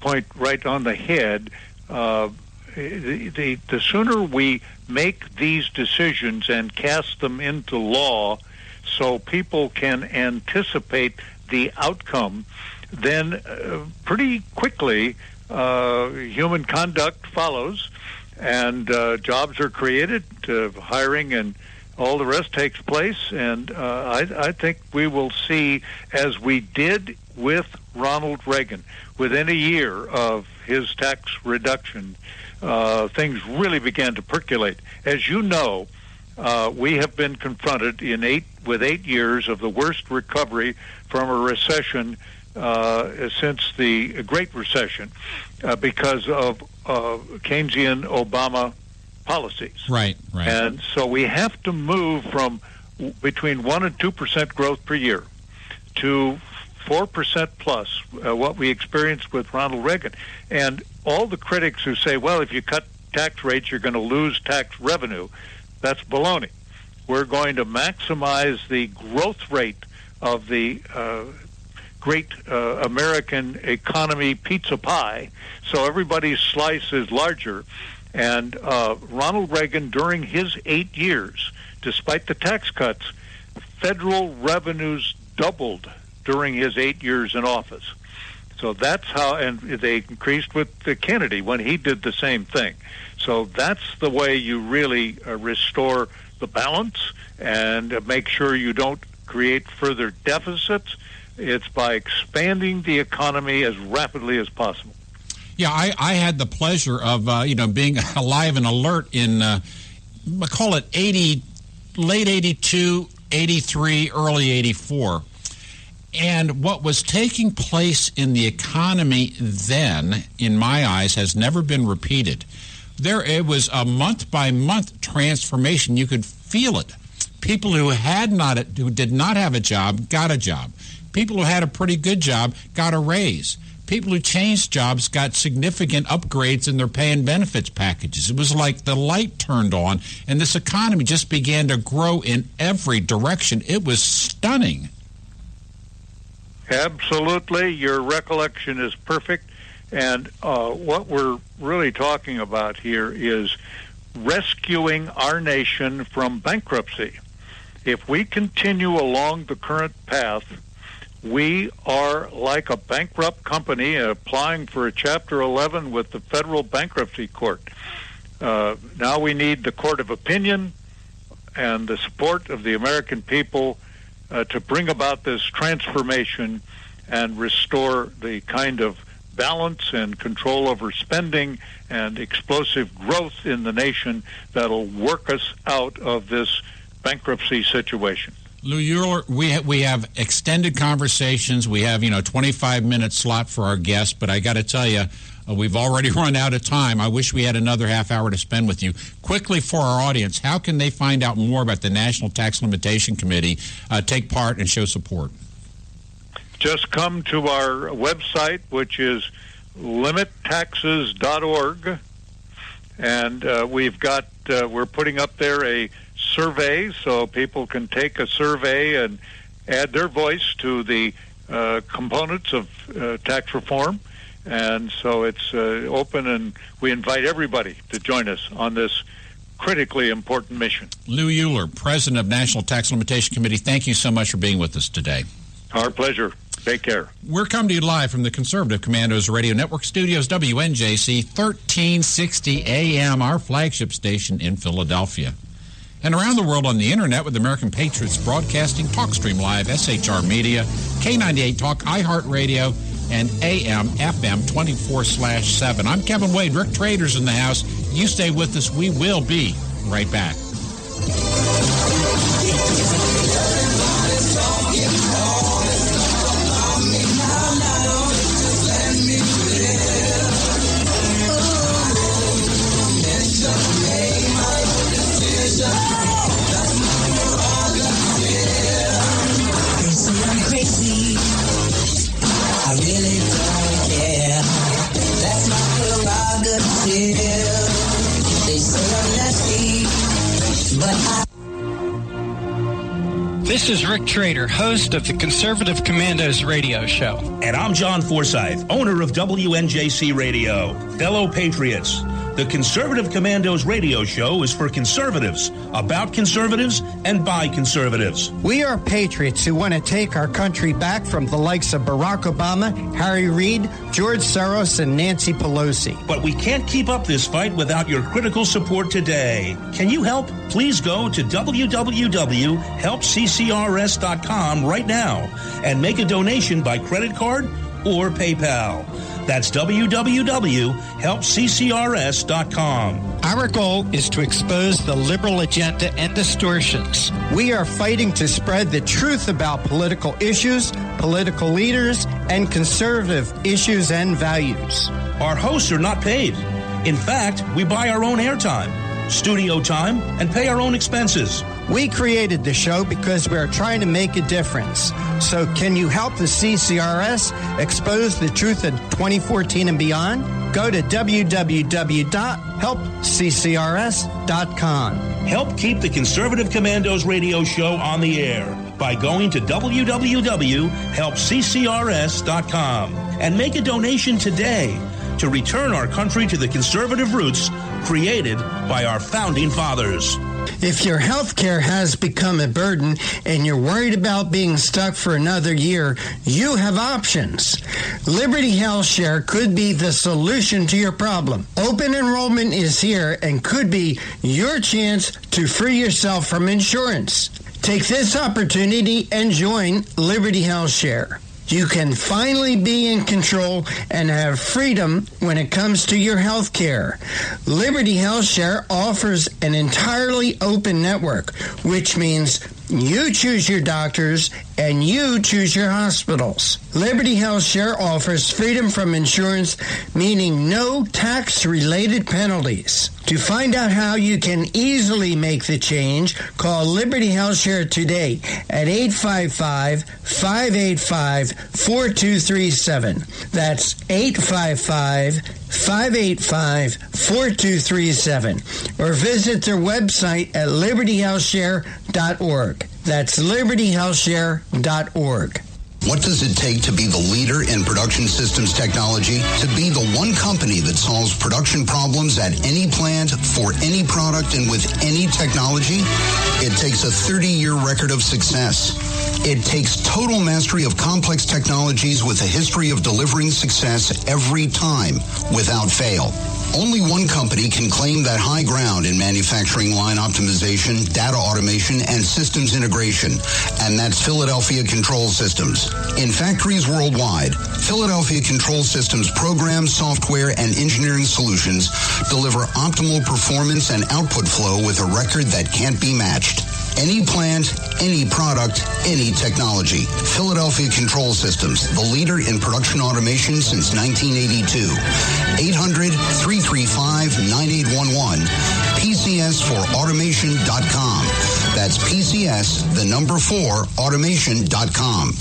Speaker 18: point right on the head. The sooner we make these decisions and cast them into law so people can anticipate the outcome, then pretty quickly human conduct follows and jobs are created, hiring and all the rest takes place, and I think we will see, as we did with Ronald Reagan, within a year of his tax reduction, things really began to percolate. As you know, we have been confronted with 8 years of the worst recovery from a recession since the Great Recession because of Keynesian Obama policies.
Speaker 12: Right.
Speaker 18: And so we have to move from between 1% and 2% growth per year to 4% plus, what we experienced with Ronald Reagan. And all the critics who say, well, if you cut tax rates, you're going to lose tax revenue, that's baloney. We're going to maximize the growth rate of the great American economy pizza pie, so everybody's slice is larger. And Ronald Reagan, during his 8 years, despite the tax cuts, federal revenues doubled during his 8 years in office. So that's how, and they increased with Kennedy when he did the same thing. So that's the way you really restore the balance and make sure you don't create further deficits. It's by expanding the economy as rapidly as possible.
Speaker 12: Yeah, I had the pleasure of being alive and alert in I call it late 82, 83, early 84. And what was taking place in the economy then, in my eyes, has never been repeated. It was a month-by-month transformation. You could feel it. People who did not have a job got a job. People who had a pretty good job got a raise. People who changed jobs got significant upgrades in their pay and benefits packages. It was like the light turned on, and this economy just began to grow in every direction. It was stunning.
Speaker 18: Absolutely. Your recollection is perfect. And what we're really talking about here is rescuing our nation from bankruptcy. If we continue along the current path, we are like a bankrupt company applying for a Chapter 11 with the Federal Bankruptcy Court. Now we need the court of opinion and the support of the American people to bring about this transformation and restore the kind of balance and control over spending and explosive growth in the nation that'll work us out of this bankruptcy situation.
Speaker 12: Lou Euler, we have extended conversations. We have, 25-minute slot for our guests, but I got to tell you, we've already run out of time. I wish we had another half hour to spend with you. Quickly for our audience, how can they find out more about the National Tax Limitation Committee, take part, and show support?
Speaker 18: Just come to our website, which is limittaxes.org, and we're putting up there a survey so people can take a survey and add their voice to the components of tax reform. And so it's open, and we invite everybody to join us on this critically important mission.
Speaker 12: Lou Euler, President of National Tax Limitation Committee, thank you so much for being with us today.
Speaker 18: Our pleasure. Take care.
Speaker 12: We're coming to you live from the Conservative Commandos Radio Network Studios, WNJC, 1360 AM, our flagship station in Philadelphia. And around the world on the Internet with American Patriots Broadcasting, TalkStream Live, SHR Media, K98 Talk, iHeartRadio, and AM, FM 24/7. I'm Kevin Wade. Rick Trader's in the house. You stay with us. We will be right back.
Speaker 13: I really don't care. That's my prerogative. They say I'm nasty, but
Speaker 11: This is Rick Trader, host of the Conservative Commandos radio show.
Speaker 9: And I'm John Forsyth, owner of WNJC Radio. Fellow patriots, the Conservative Commandos radio show is for conservatives, about conservatives, and by conservatives.
Speaker 11: We are patriots who want to take our country back from the likes of Barack Obama, Harry Reid, George Soros, and Nancy Pelosi.
Speaker 9: But we can't keep up this fight without your critical support today. Can you help? Please go to www.helpccrs.com right now and make a donation by credit card or PayPal. That's www.helpccrs.com.
Speaker 11: Our goal is to expose the liberal agenda and distortions. We are fighting to spread the truth about political issues, political leaders, and conservative issues and values.
Speaker 9: Our hosts are not paid. In fact, we buy our own airtime, studio time, and pay our own expenses.
Speaker 11: We created the show because we are trying to make a difference. So can you help the CCRS expose the truth in 2014 and beyond? Go to www.helpccrs.com.
Speaker 9: Help keep the Conservative Commandos radio show on the air by going to www.helpccrs.com and make a donation today to return our country to the conservative roots created by our founding fathers.
Speaker 11: If your health care has become a burden and you're worried about being stuck for another year, you have options. Liberty Health Share could be the solution to your problem. Open enrollment is here and could be your chance to free yourself from insurance. Take this opportunity and join Liberty Health Share. You can finally be in control and have freedom when it comes to your health care. Liberty Health Share offers an entirely open network, which means You choose your doctors, and you choose your hospitals. Liberty Health Share offers freedom from insurance, meaning no tax-related penalties. To find out how you can easily make the change, call Liberty Health Share today at 855-585-4237. That's 855-585-4237. Or visit their website at libertyhealthshare.org. That's libertyhealthshare.org.
Speaker 16: What does it take to be the leader in production systems technology? To be the one company that solves production problems at any plant, for any product, and with any technology? It takes a 30-year record of success. It takes total mastery of complex technologies with a history of delivering success every time, without fail. Only one company can claim that high ground in manufacturing line optimization, data automation, and systems integration, and that's Philadelphia Control Systems. In factories worldwide, Philadelphia Control Systems programs, software, and engineering solutions deliver optimal performance and output flow with a record that can't be matched. Any plant, any product, any technology. Philadelphia Control Systems, the leader in production automation since 1982. 800-335-9811. PCS4automation.com. That's PCS, the number 4, automation.com.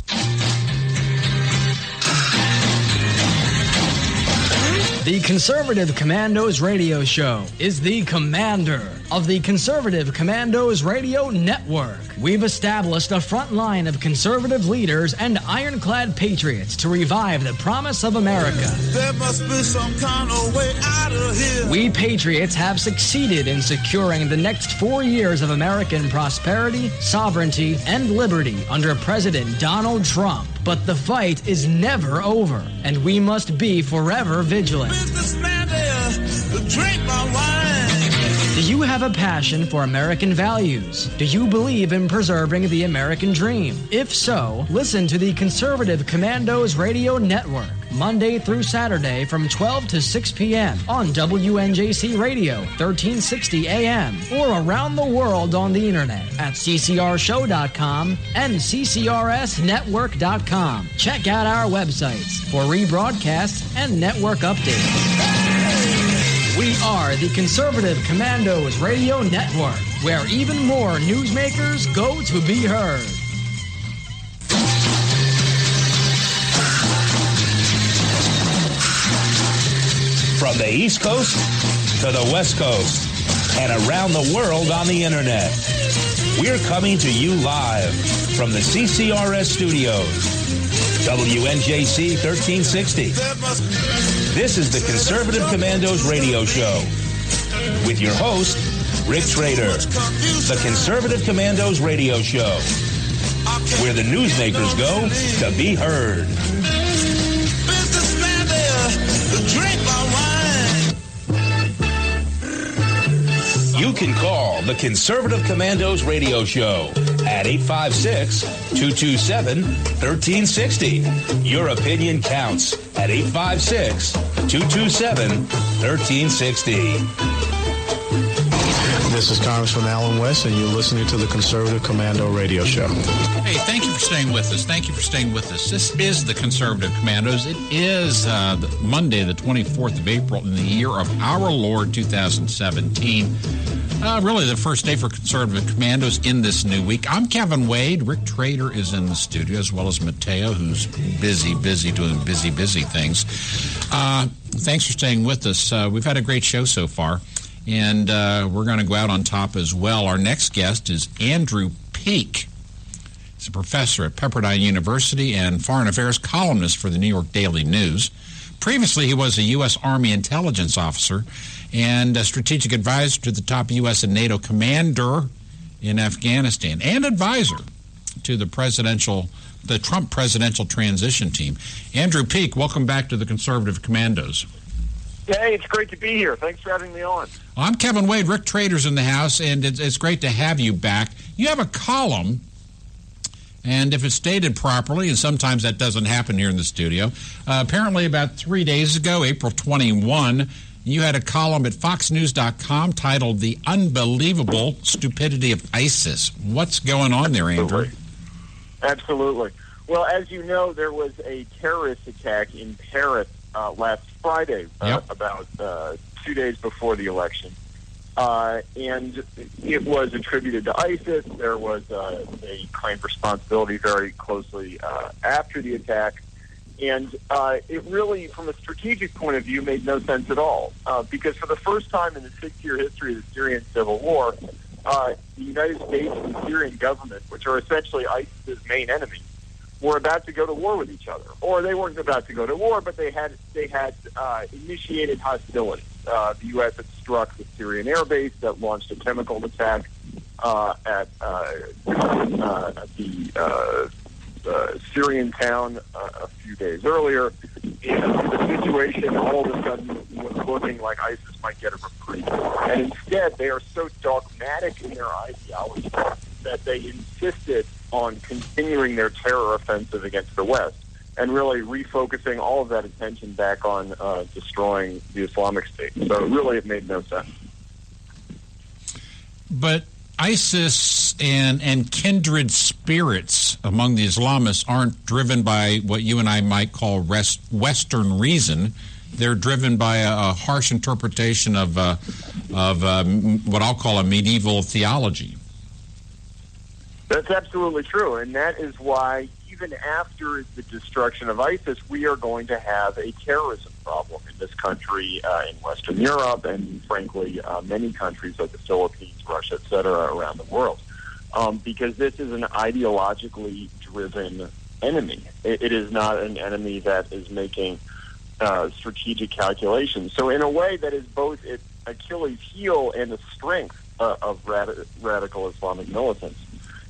Speaker 7: The Conservative Commandos Radio Show is the commander of the Conservative Commandos Radio Network. We've established a front line of conservative leaders and ironclad patriots to revive the promise of America.
Speaker 8: There must be some kind of way out of here.
Speaker 7: We patriots have succeeded in securing the next 4 years of American prosperity, sovereignty, and liberty under President Donald Trump. But the fight is never over, and we must be forever vigilant.
Speaker 8: Businessman there, drink my wine.
Speaker 7: Do you have a passion for American values? Do you believe in preserving the American dream? If so, listen to the Conservative Commandos Radio Network, Monday through Saturday from 12 to 6 p.m. on WNJC Radio, 1360 AM, or around the world on the internet at ccrshow.com and ccrsnetwork.com. Check out our websites for rebroadcasts and network updates. We are the Conservative Commandos Radio Network, where even more newsmakers go to be heard.
Speaker 9: From the East Coast to the West Coast and around the world on the internet. We're coming to you live from the CCRS studios. WNJC 1360. This is the Conservative Commandos Radio Show with your host, Rick Trader. The Conservative Commandos Radio Show, where the newsmakers go to be heard.
Speaker 8: Businessman there, drink my wine.
Speaker 9: You can call the Conservative Commandos Radio Show at 856-227-1360. Your opinion counts at 856-227-1360.
Speaker 10: This is Congressman Alan West, and you're listening to the Conservative Commando Radio Show.
Speaker 12: Hey, thank you for staying with us. Thank you for staying with us. This is the Conservative Commandos. It is Monday, the 24th of April in the year of our Lord 2017. Really the first day for Conservative Commandos in this new week. I'm Kevin Wade. Rick Trader is in the studio, as well as Mateo, who's busy doing busy things. Thanks for staying with us. We've had a great show so far, and we're going to go out on top as well. Our next guest is Andrew Peek. He's a professor at Pepperdine University and foreign affairs columnist for the New York Daily News. Previously, he was a U.S. Army intelligence officer and a strategic advisor to the top U.S. and NATO commander in Afghanistan, and advisor to the Trump presidential transition team. Andrew Peek, welcome back to the Conservative Commandos.
Speaker 19: Hey, it's great to be here. Thanks for having me on.
Speaker 12: I'm Kevin Wade. Rick Trader's in the house, and it's great to have you back. You have a column, and if it's stated properly, and sometimes that doesn't happen here in the studio, apparently about 3 days ago, April 21, You had a column at foxnews.com titled The Unbelievable Stupidity of ISIS. What's going on there, Andrew?
Speaker 19: Absolutely. Well, as you know, there was a terrorist attack in Paris last Friday, about 2 days before the election. And it was attributed to ISIS. There was they claimed responsibility very closely after the attack. And it really, from a strategic point of view, made no sense at all. Because for the first time in the 6-year history of the Syrian civil war, the United States and the Syrian government, which are essentially ISIS's main enemies, were about to go to war with each other. Or they weren't about to go to war, but they had initiated hostilities. The U.S. had struck the Syrian air base that launched a chemical attack at the Syrian town a few days earlier. And the situation all of a sudden was looking like ISIS might get a reprieve. And instead, they are so dogmatic in their ideology that they insisted on continuing their terror offensive against the West and really refocusing all of that attention back on destroying the Islamic State. So really it made no sense.
Speaker 12: But ISIS and kindred spirits among the Islamists aren't driven by what you and I might call Western reason. They're driven by a harsh interpretation of what I'll call a medieval theology.
Speaker 19: That's absolutely true, and that is why even after the destruction of ISIS, we are going to have a terrorism problem in this country, in Western Europe, and frankly, many countries like the Philippines, Russia, et cetera, around the world, because this is an ideologically driven enemy. It is not an enemy that is making strategic calculations. So in a way, that is both its Achilles heel and the strength of radical Islamic militants,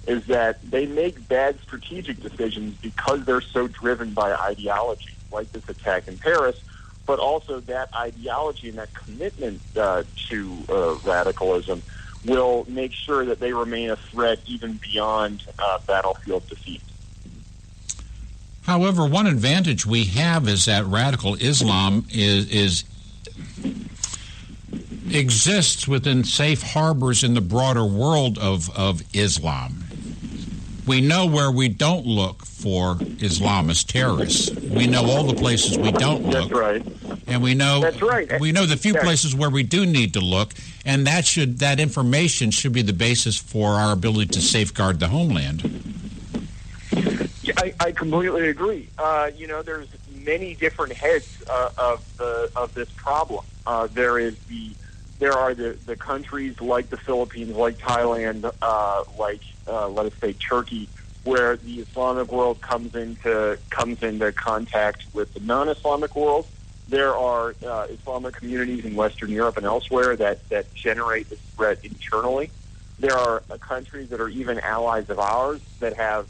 Speaker 19: is that they make bad strategic decisions because they're so driven by ideology, like this attack in Paris, but also that ideology and that commitment to radicalism will make sure that they remain a threat even beyond battlefield defeat.
Speaker 12: However, one advantage we have is that radical Islam exists within safe harbors in the broader world of Islam. We know where we don't look for Islamist terrorists. We know all the places we don't look.
Speaker 19: That's right.
Speaker 12: And we know we know the few places where we do need to look, and that information should be the basis for our ability to safeguard the homeland.
Speaker 19: I completely agree. There's many different heads of this problem. There are the countries like the Philippines, like Thailand, let us say Turkey, where the Islamic world comes into contact with the non-Islamic world. There are Islamic communities in Western Europe and elsewhere that generate this threat internally. There are countries that are even allies of ours that have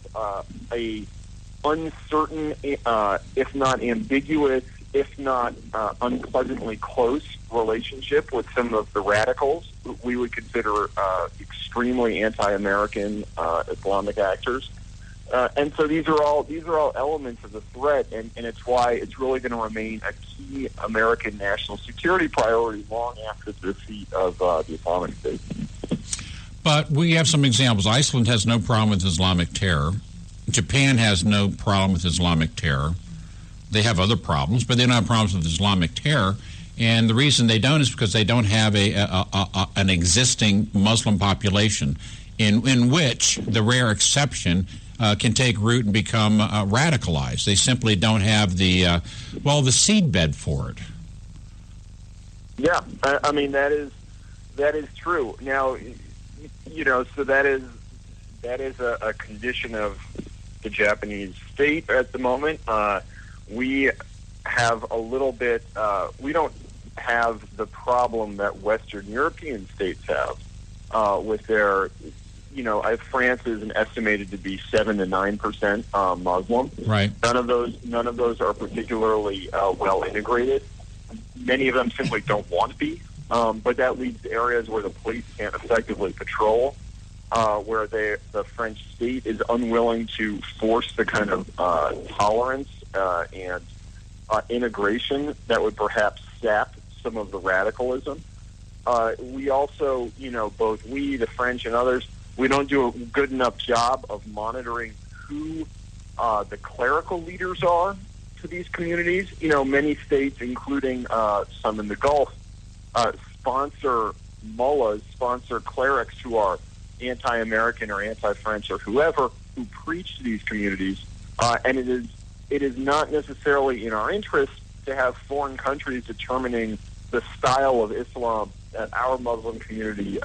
Speaker 19: a uncertain, if not ambiguous, if not unpleasantly close relationship with some of the radicals we would consider extremely anti-American Islamic actors. And so these are all elements of the threat, and it's why it's really going to remain a key American national security priority long after the defeat of the Islamic State.
Speaker 12: But we have some examples. Iceland has no problem with Islamic terror. Japan has no problem with Islamic terror. They have other problems, but they don't have problems with Islamic terror. And the reason they don't is because they don't have an existing Muslim population in which the rare exception can take root and become radicalized. They simply don't have the seedbed for it.
Speaker 19: Yeah, I mean that is true. Now, so that is a condition of the Japanese state at the moment. We have a little bit. We don't have the problem that Western European states have with their. France is estimated to be 7 to 9% Muslim.
Speaker 12: Right.
Speaker 19: None of those are particularly well integrated. Many of them simply don't want to be. But that leads to areas where the police can't effectively patrol, where the French state is unwilling to force the kind of tolerance and integration that would perhaps sap some of the radicalism. We also, both we, the French, and others, we don't do a good enough job of monitoring who the clerical leaders are to these communities. Many states, including some in the Gulf, sponsor mullahs, sponsor clerics who are anti-American or anti-French or whoever, who preach to these communities. And it is not necessarily in our interest to have foreign countries determining the style of Islam that our Muslim community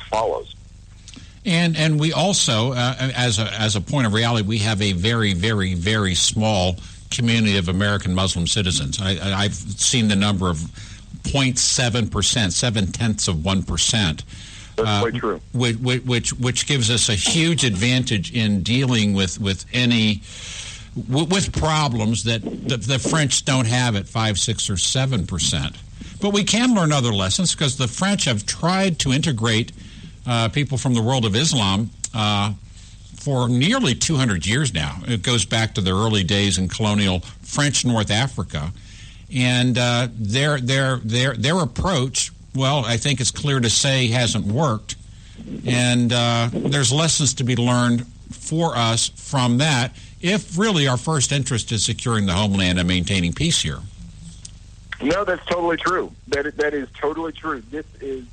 Speaker 19: follows.
Speaker 12: And we also, as a point of reality, we have a very, very, very small community of American Muslim citizens. I've seen the number of 0.7%, 0.7%.
Speaker 19: That's quite true.
Speaker 12: Which gives us a huge advantage in dealing with problems that the French don't have at 5, 6, or 7%. But we can learn other lessons because the French have tried to integrate people from the world of Islam for nearly 200 years now. It goes back to the early days in colonial French North Africa, and their approach, well, I think it's clear to say, hasn't worked. And there's lessons to be learned for us from that, if really our first interest is securing the homeland and maintaining peace here.
Speaker 19: No, that's totally true. That is totally true. This is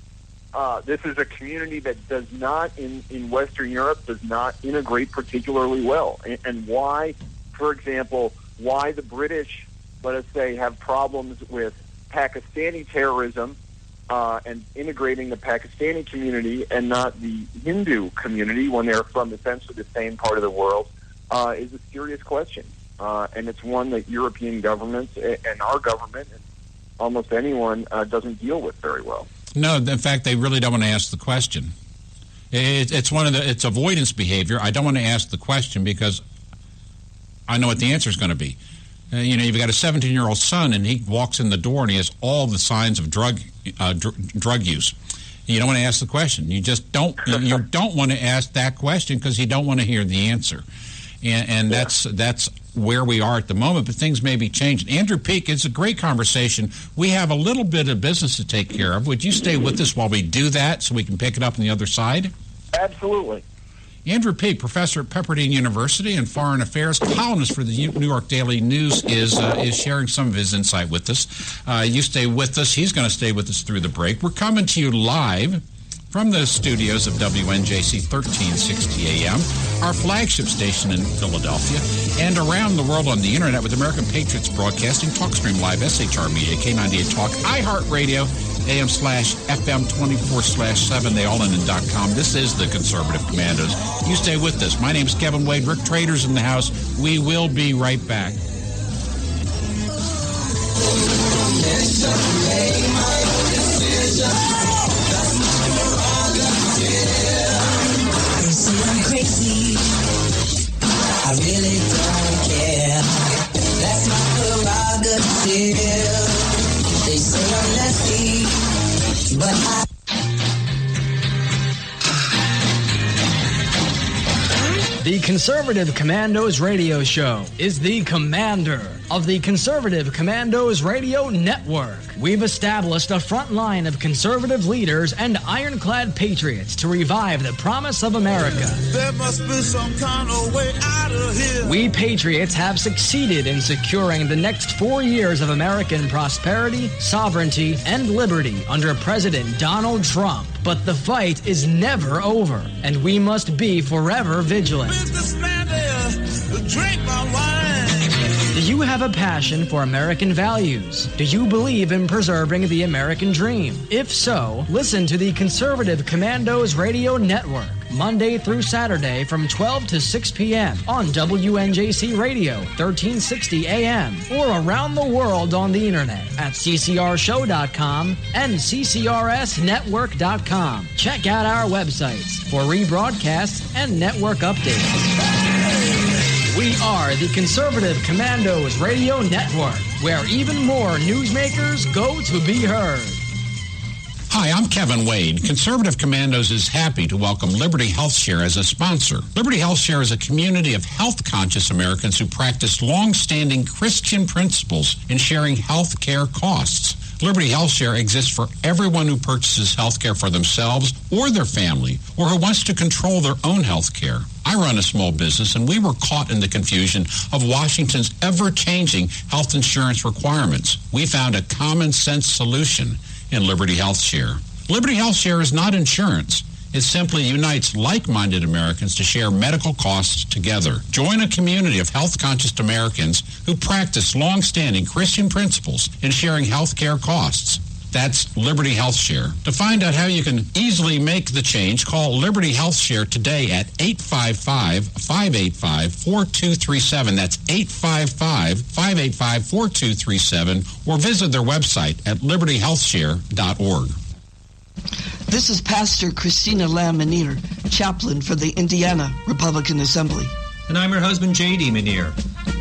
Speaker 19: a community that does not, in Western Europe, does not integrate particularly well. And why, for example, why the British, let us say, have problems with Pakistani terrorism and integrating the Pakistani community and not the Hindu community when they're from essentially the same part of the world, is a serious question. And it's one that European governments and our government and almost anyone doesn't deal with very well.
Speaker 12: No, in fact, they really don't want to ask the question. It's avoidance behavior. I don't want to ask the question because I know what the answer is going to be. You've got a 17-year-old son, and he walks in the door, and he has all the signs of drug use. You don't want to ask the question. You just don't. You don't want to ask that question because you don't want to hear the answer. And that's where we are at the moment, but things may be changing. Andrew Peak, it's a great conversation. We have a little bit of business to take care of. Would you stay with us while we do that so we can pick it up on the other side?
Speaker 19: Absolutely.
Speaker 12: Andrew Peak, professor at Pepperdine University and foreign affairs columnist for the New York Daily News, is sharing some of his insight with us. You stay with us. He's going to stay with us through the break. We're coming to you live from the studios of WNJC 1360 AM, our flagship station in Philadelphia, and around the world on the internet with American Patriots Broadcasting, TalkStream Live, SHR Media, K98 Talk, iHeartRadio, AM/FM 24/7, they all end in .com. This is the Conservative Commandos. You stay with us. My name's Kevin Wade. Rick Trader's in the house. We will be right back.
Speaker 13: They say I'm crazy, I really don't care. That's my prerogative. They say I'm nasty, but
Speaker 7: The Conservative Commandos Radio Show is the commander of the Conservative Commandos Radio Network. We've established a front line of conservative leaders and ironclad patriots to revive the promise of America.
Speaker 8: There must be some kind of way out of here.
Speaker 7: We patriots have succeeded in securing the next 4 years of American prosperity, sovereignty, and liberty under President Donald Trump. But the fight is never over, and we must be forever vigilant.
Speaker 8: Businessman there, drink my wine.
Speaker 7: Do you have a passion for American values? Do you believe in preserving the American dream? If so, listen to the Conservative Commandos Radio Network, Monday through Saturday from 12 to 6 p.m. on WNJC Radio, 1360 AM, or around the world on the internet at ccrshow.com and ccrsnetwork.com. Check out our websites for rebroadcasts and network updates. We are the Conservative Commandos Radio Network, where even more newsmakers go to be heard.
Speaker 12: Hi, I'm Kevin Wade. Conservative Commandos is happy to welcome Liberty Health Share as a sponsor. Liberty Health Share is a community of health-conscious Americans who practice long-standing Christian principles in sharing health care costs. Liberty Health Share exists for everyone who purchases health care for themselves or their family, or who wants to control their own health care. I run a small business, and we were caught in the confusion of Washington's ever-changing health insurance requirements. We found a common-sense solution in Liberty Health Share. Liberty Health Share is not insurance. It simply unites like-minded Americans to share medical costs together. Join a community of health-conscious Americans who practice long-standing Christian principles in sharing health care costs. That's Liberty Health Share. To find out how you can easily make the change, call Liberty Health Share today at 855-585-4237. That's 855-585-4237, or visit their website at libertyhealthshare.org.
Speaker 14: This is Pastor Christina Lamb-Menier, chaplain for the Indiana Republican Assembly.
Speaker 15: And I'm her husband, J.D. Menier.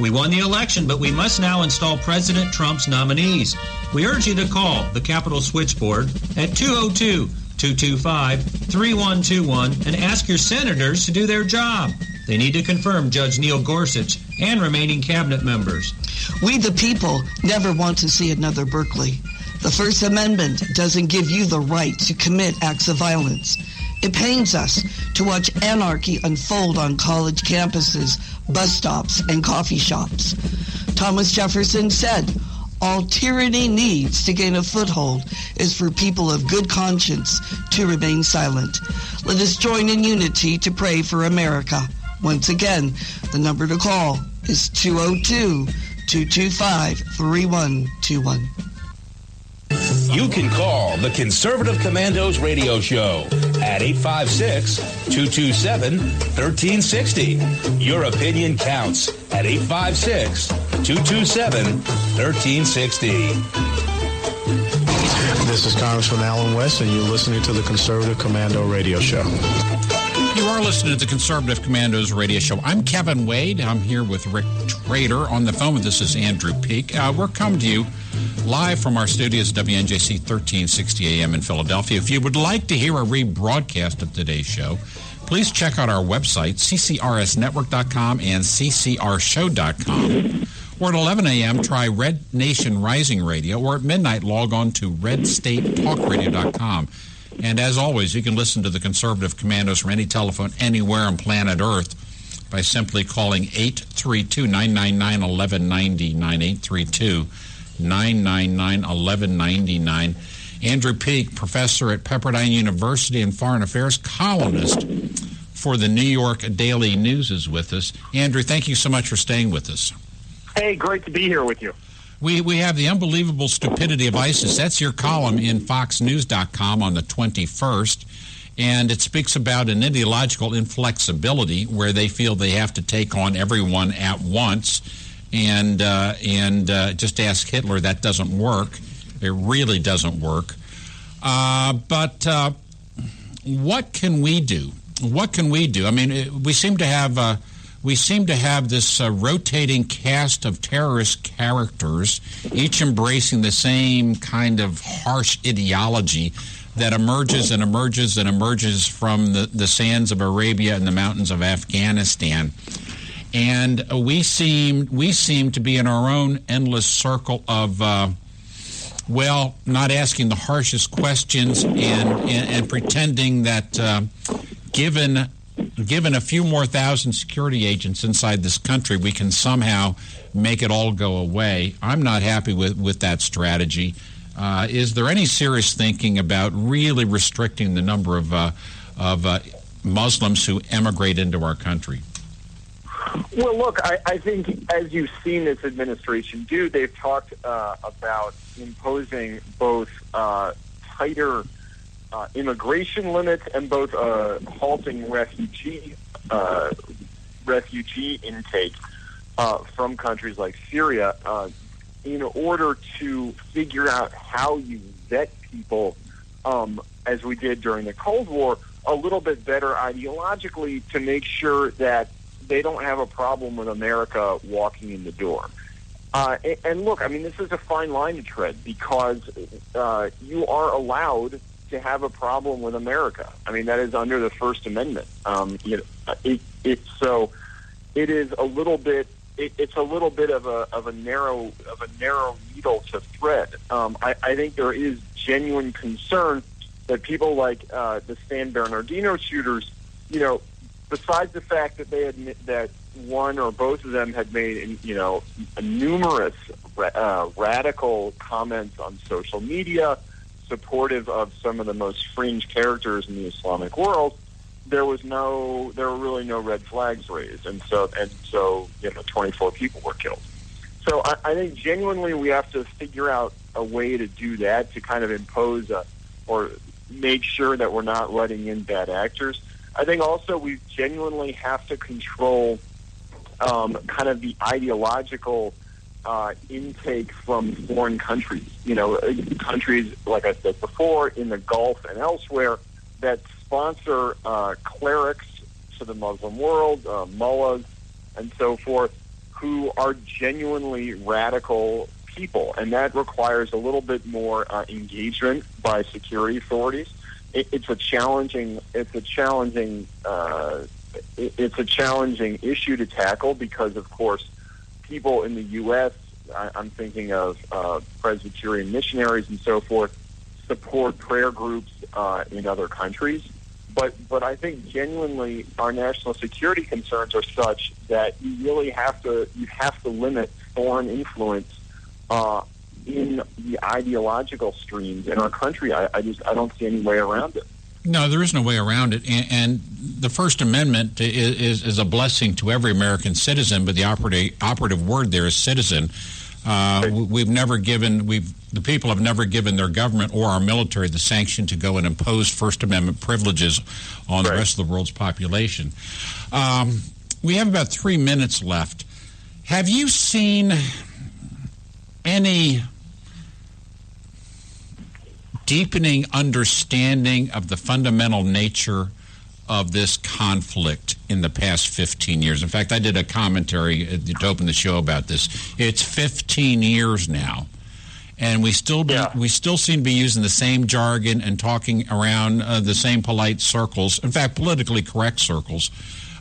Speaker 15: We won the election, but we must now install President Trump's nominees. We urge you to call the Capitol Switchboard at 202-225-3121 and ask your senators to do their job. They need to confirm Judge Neil Gorsuch and remaining cabinet members.
Speaker 14: We, the people, never want to see another Berkeley. The First Amendment doesn't give you the right to commit acts of violence. It pains us to watch anarchy unfold on college campuses, bus stops, and coffee shops. Thomas Jefferson said, "All tyranny needs to gain a foothold is for people of good conscience to remain silent." Let us join in unity to pray for America. Once again, the number to call is 202-225-3121.
Speaker 9: You can call the Conservative Commandos radio show at 856-227-1360. Your opinion counts at 856-227-1360.
Speaker 10: This is Congressman Alan West, and you're listening to the Conservative Commando radio show.
Speaker 12: You are listening to the Conservative Commandos radio show. I'm Kevin Wade. I'm here with Rick Trader. On the phone with us is Andrew Peak. We're coming to you live from our studios at WNJC 1360 AM in Philadelphia. If you would like to hear a rebroadcast of today's show, please check out our website, ccrsnetwork.com and ccrshow.com. Or at 11 a.m., try Red Nation Rising Radio, or at midnight, log on to redstatetalkradio.com. And as always, you can listen to the Conservative Commandos from any telephone anywhere on planet Earth by simply calling 832-999-1199, 832-999-1199. Andrew Peak, professor at Pepperdine University and foreign affairs columnist for the New York Daily News, is with us. Andrew, thank you so much for staying with us.
Speaker 19: Hey, great to be here with you.
Speaker 12: We have the unbelievable stupidity of ISIS. That's your column in FoxNews.com on the 21st, and it speaks about an ideological inflexibility where they feel they have to take on everyone at once, and just ask Hitler. That doesn't work. It really doesn't work. But what can we do? What can we do? I mean, we seem to have this rotating cast of terrorist characters, each embracing the same kind of harsh ideology that emerges and emerges and emerges from the sands of Arabia and the mountains of Afghanistan. And we seem to be in our own endless circle of, not asking the harshest questions and pretending that given a few more thousand security agents inside this country, we can somehow make it all go away. I'm not happy with that strategy. Is there any serious thinking about really restricting the number of Muslims who emigrate into our country?
Speaker 19: Well, look, I think as you've seen this administration do, they've talked about imposing both tighter immigration limits and both halting refugee intake from countries like Syria in order to figure out how you vet people, as we did during the Cold War, a little bit better ideologically to make sure that they don't have a problem with America walking in the door. And look, I mean, this is a fine line to tread because you are allowed to have a problem with America. I mean, that is under the First Amendment. It is a little bit. It's a little bit of a narrow needle to thread. I think there is genuine concern that people like the San Bernardino shooters, besides the fact that they admit that one or both of them had made, numerous radical comments on social media, supportive of some of the most fringe characters in the Islamic world, there were really no red flags raised, and so 24 people were killed. So I think genuinely we have to figure out a way to do that, to kind of impose or make sure that we're not letting in bad actors. I think also we genuinely have to control kind of the ideological intake from foreign countries. Countries, like I said before, in the Gulf and elsewhere, that sponsor clerics to the Muslim world, mullahs, and so forth, who are genuinely radical people, and that requires a little bit more engagement by security authorities. It's a challenging issue to tackle because, of course, people in the U.S., I'm thinking of Presbyterian missionaries and so forth, support prayer groups in other countries. But I think genuinely our national security concerns are such that you really have to limit foreign influence in the ideological streams in our country. I don't see any way around it.
Speaker 12: No, there is no way around it. And the First Amendment is a blessing to every American citizen, but the operative word there is citizen. The people have never given their government or our military the sanction to go and impose First Amendment privileges on the rest of the world's population. We have about 3 minutes left. Have you seen any deepening understanding of the fundamental nature of this conflict in the past 15 years? In fact, I did a commentary to open the show about this. It's 15 years now, and we still seem to be using the same jargon and talking around the same polite circles, in fact, politically correct circles,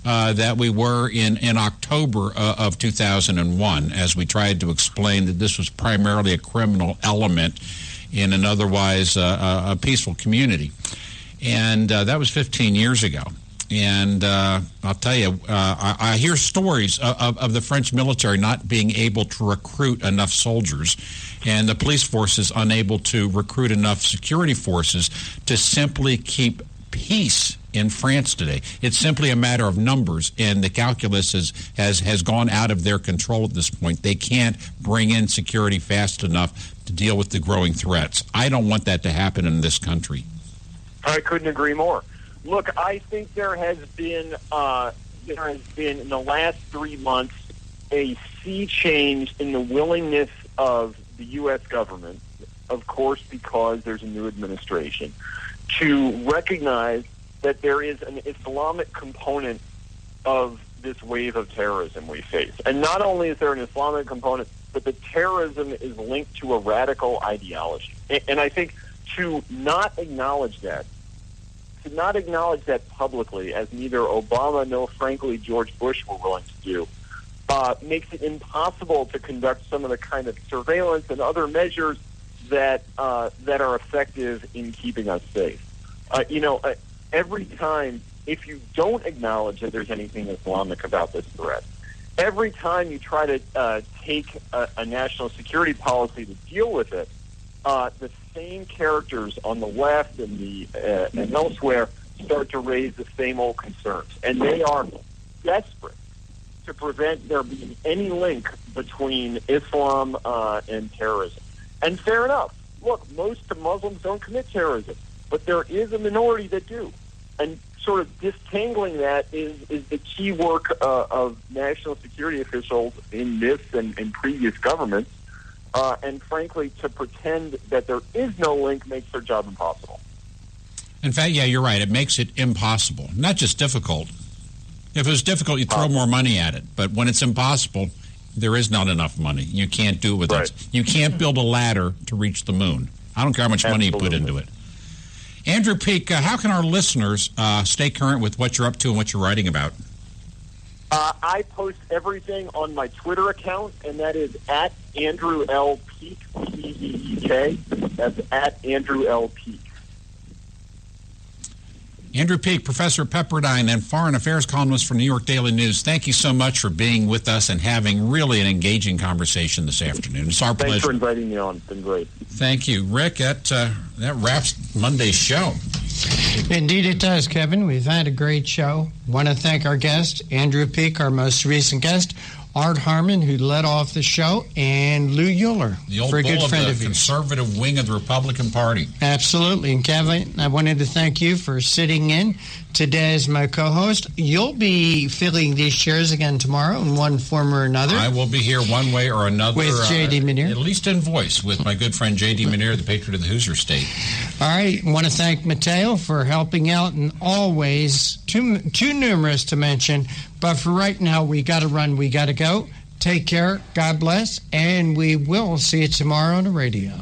Speaker 12: that we were in October of 2001, as we tried to explain that this was primarily a criminal element in an otherwise a peaceful community. And that was 15 years ago. And I'll tell you, I hear stories of the French military not being able to recruit enough soldiers, and the police forces unable to recruit enough security forces to simply keep peace in France today. It's simply a matter of numbers, and the calculus has gone out of their control at this point. They can't bring in security fast enough to deal with the growing threats. I don't want that to happen in this country.
Speaker 19: I couldn't agree more. Look, I think there has been in the last 3 months a sea change in the willingness of the U.S. government, of course, because there's a new administration, to recognize that there is an Islamic component of this wave of terrorism we face. And not only is there an Islamic component, but the terrorism is linked to a radical ideology. And I think to not acknowledge that publicly, as neither Obama nor, frankly, George Bush were willing to do, makes it impossible to conduct some of the kind of surveillance and other measures that are effective in keeping us safe. Every time, if you don't acknowledge that there's anything Islamic about this threat, every time you try to take a national security policy to deal with it, the same characters on the left and and elsewhere start to raise the same old concerns, and they are desperate to prevent there being any link between Islam and terrorism. And fair enough. Look, most Muslims don't commit terrorism, but there is a minority that do. And sort of distangling that is the key work of national security officials in this and previous governments. And frankly, to pretend that there is no link makes their job impossible.
Speaker 12: In fact, yeah, you're right. It makes it impossible. Not just difficult. If it was difficult, you'd throw more money at it. But when it's impossible, there is not enough money. You can't do it with it. You can't build a ladder to reach the moon. I don't care how much money you put into it. Andrew Peak, how can our listeners stay current with what you're up to and what you're writing about?
Speaker 19: I post everything on my Twitter account, and that is at Andrew L. Peak, P-E-E-K. That's at Andrew L. Peak.
Speaker 12: Andrew Peak, Professor at Pepperdine and Foreign Affairs columnist for New York Daily News. Thank you so much for being with us and having really an engaging conversation this afternoon. It's our pleasure.
Speaker 19: Thanks for inviting me on. It's been great.
Speaker 12: Thank you. Rick, that wraps Monday's show.
Speaker 11: Indeed it does, Kevin. We've had a great show. Want to thank our guest, Andrew Peak, our most recent guest, Art Harmon, who led off the show, and Lou Euler,
Speaker 12: the old
Speaker 11: for a good
Speaker 12: bull
Speaker 11: friend
Speaker 12: of
Speaker 11: of
Speaker 12: the
Speaker 11: yours.
Speaker 12: conservative wing of the Republican Party.
Speaker 11: Absolutely. And Kevin, I wanted to thank you for sitting in today as my co-host. You'll be filling these chairs again tomorrow in one form or another.
Speaker 12: I will be here one way or another.
Speaker 11: With J.D. Minier.
Speaker 12: At least in voice, with my good friend J.D. Minier, the patriot of the Hoosier State.
Speaker 11: All right. I want to thank Mateo for helping out in all ways. Too numerous to mention. But for right now, we got to run. We got to go. Take care. God bless. And we will see you tomorrow on the radio.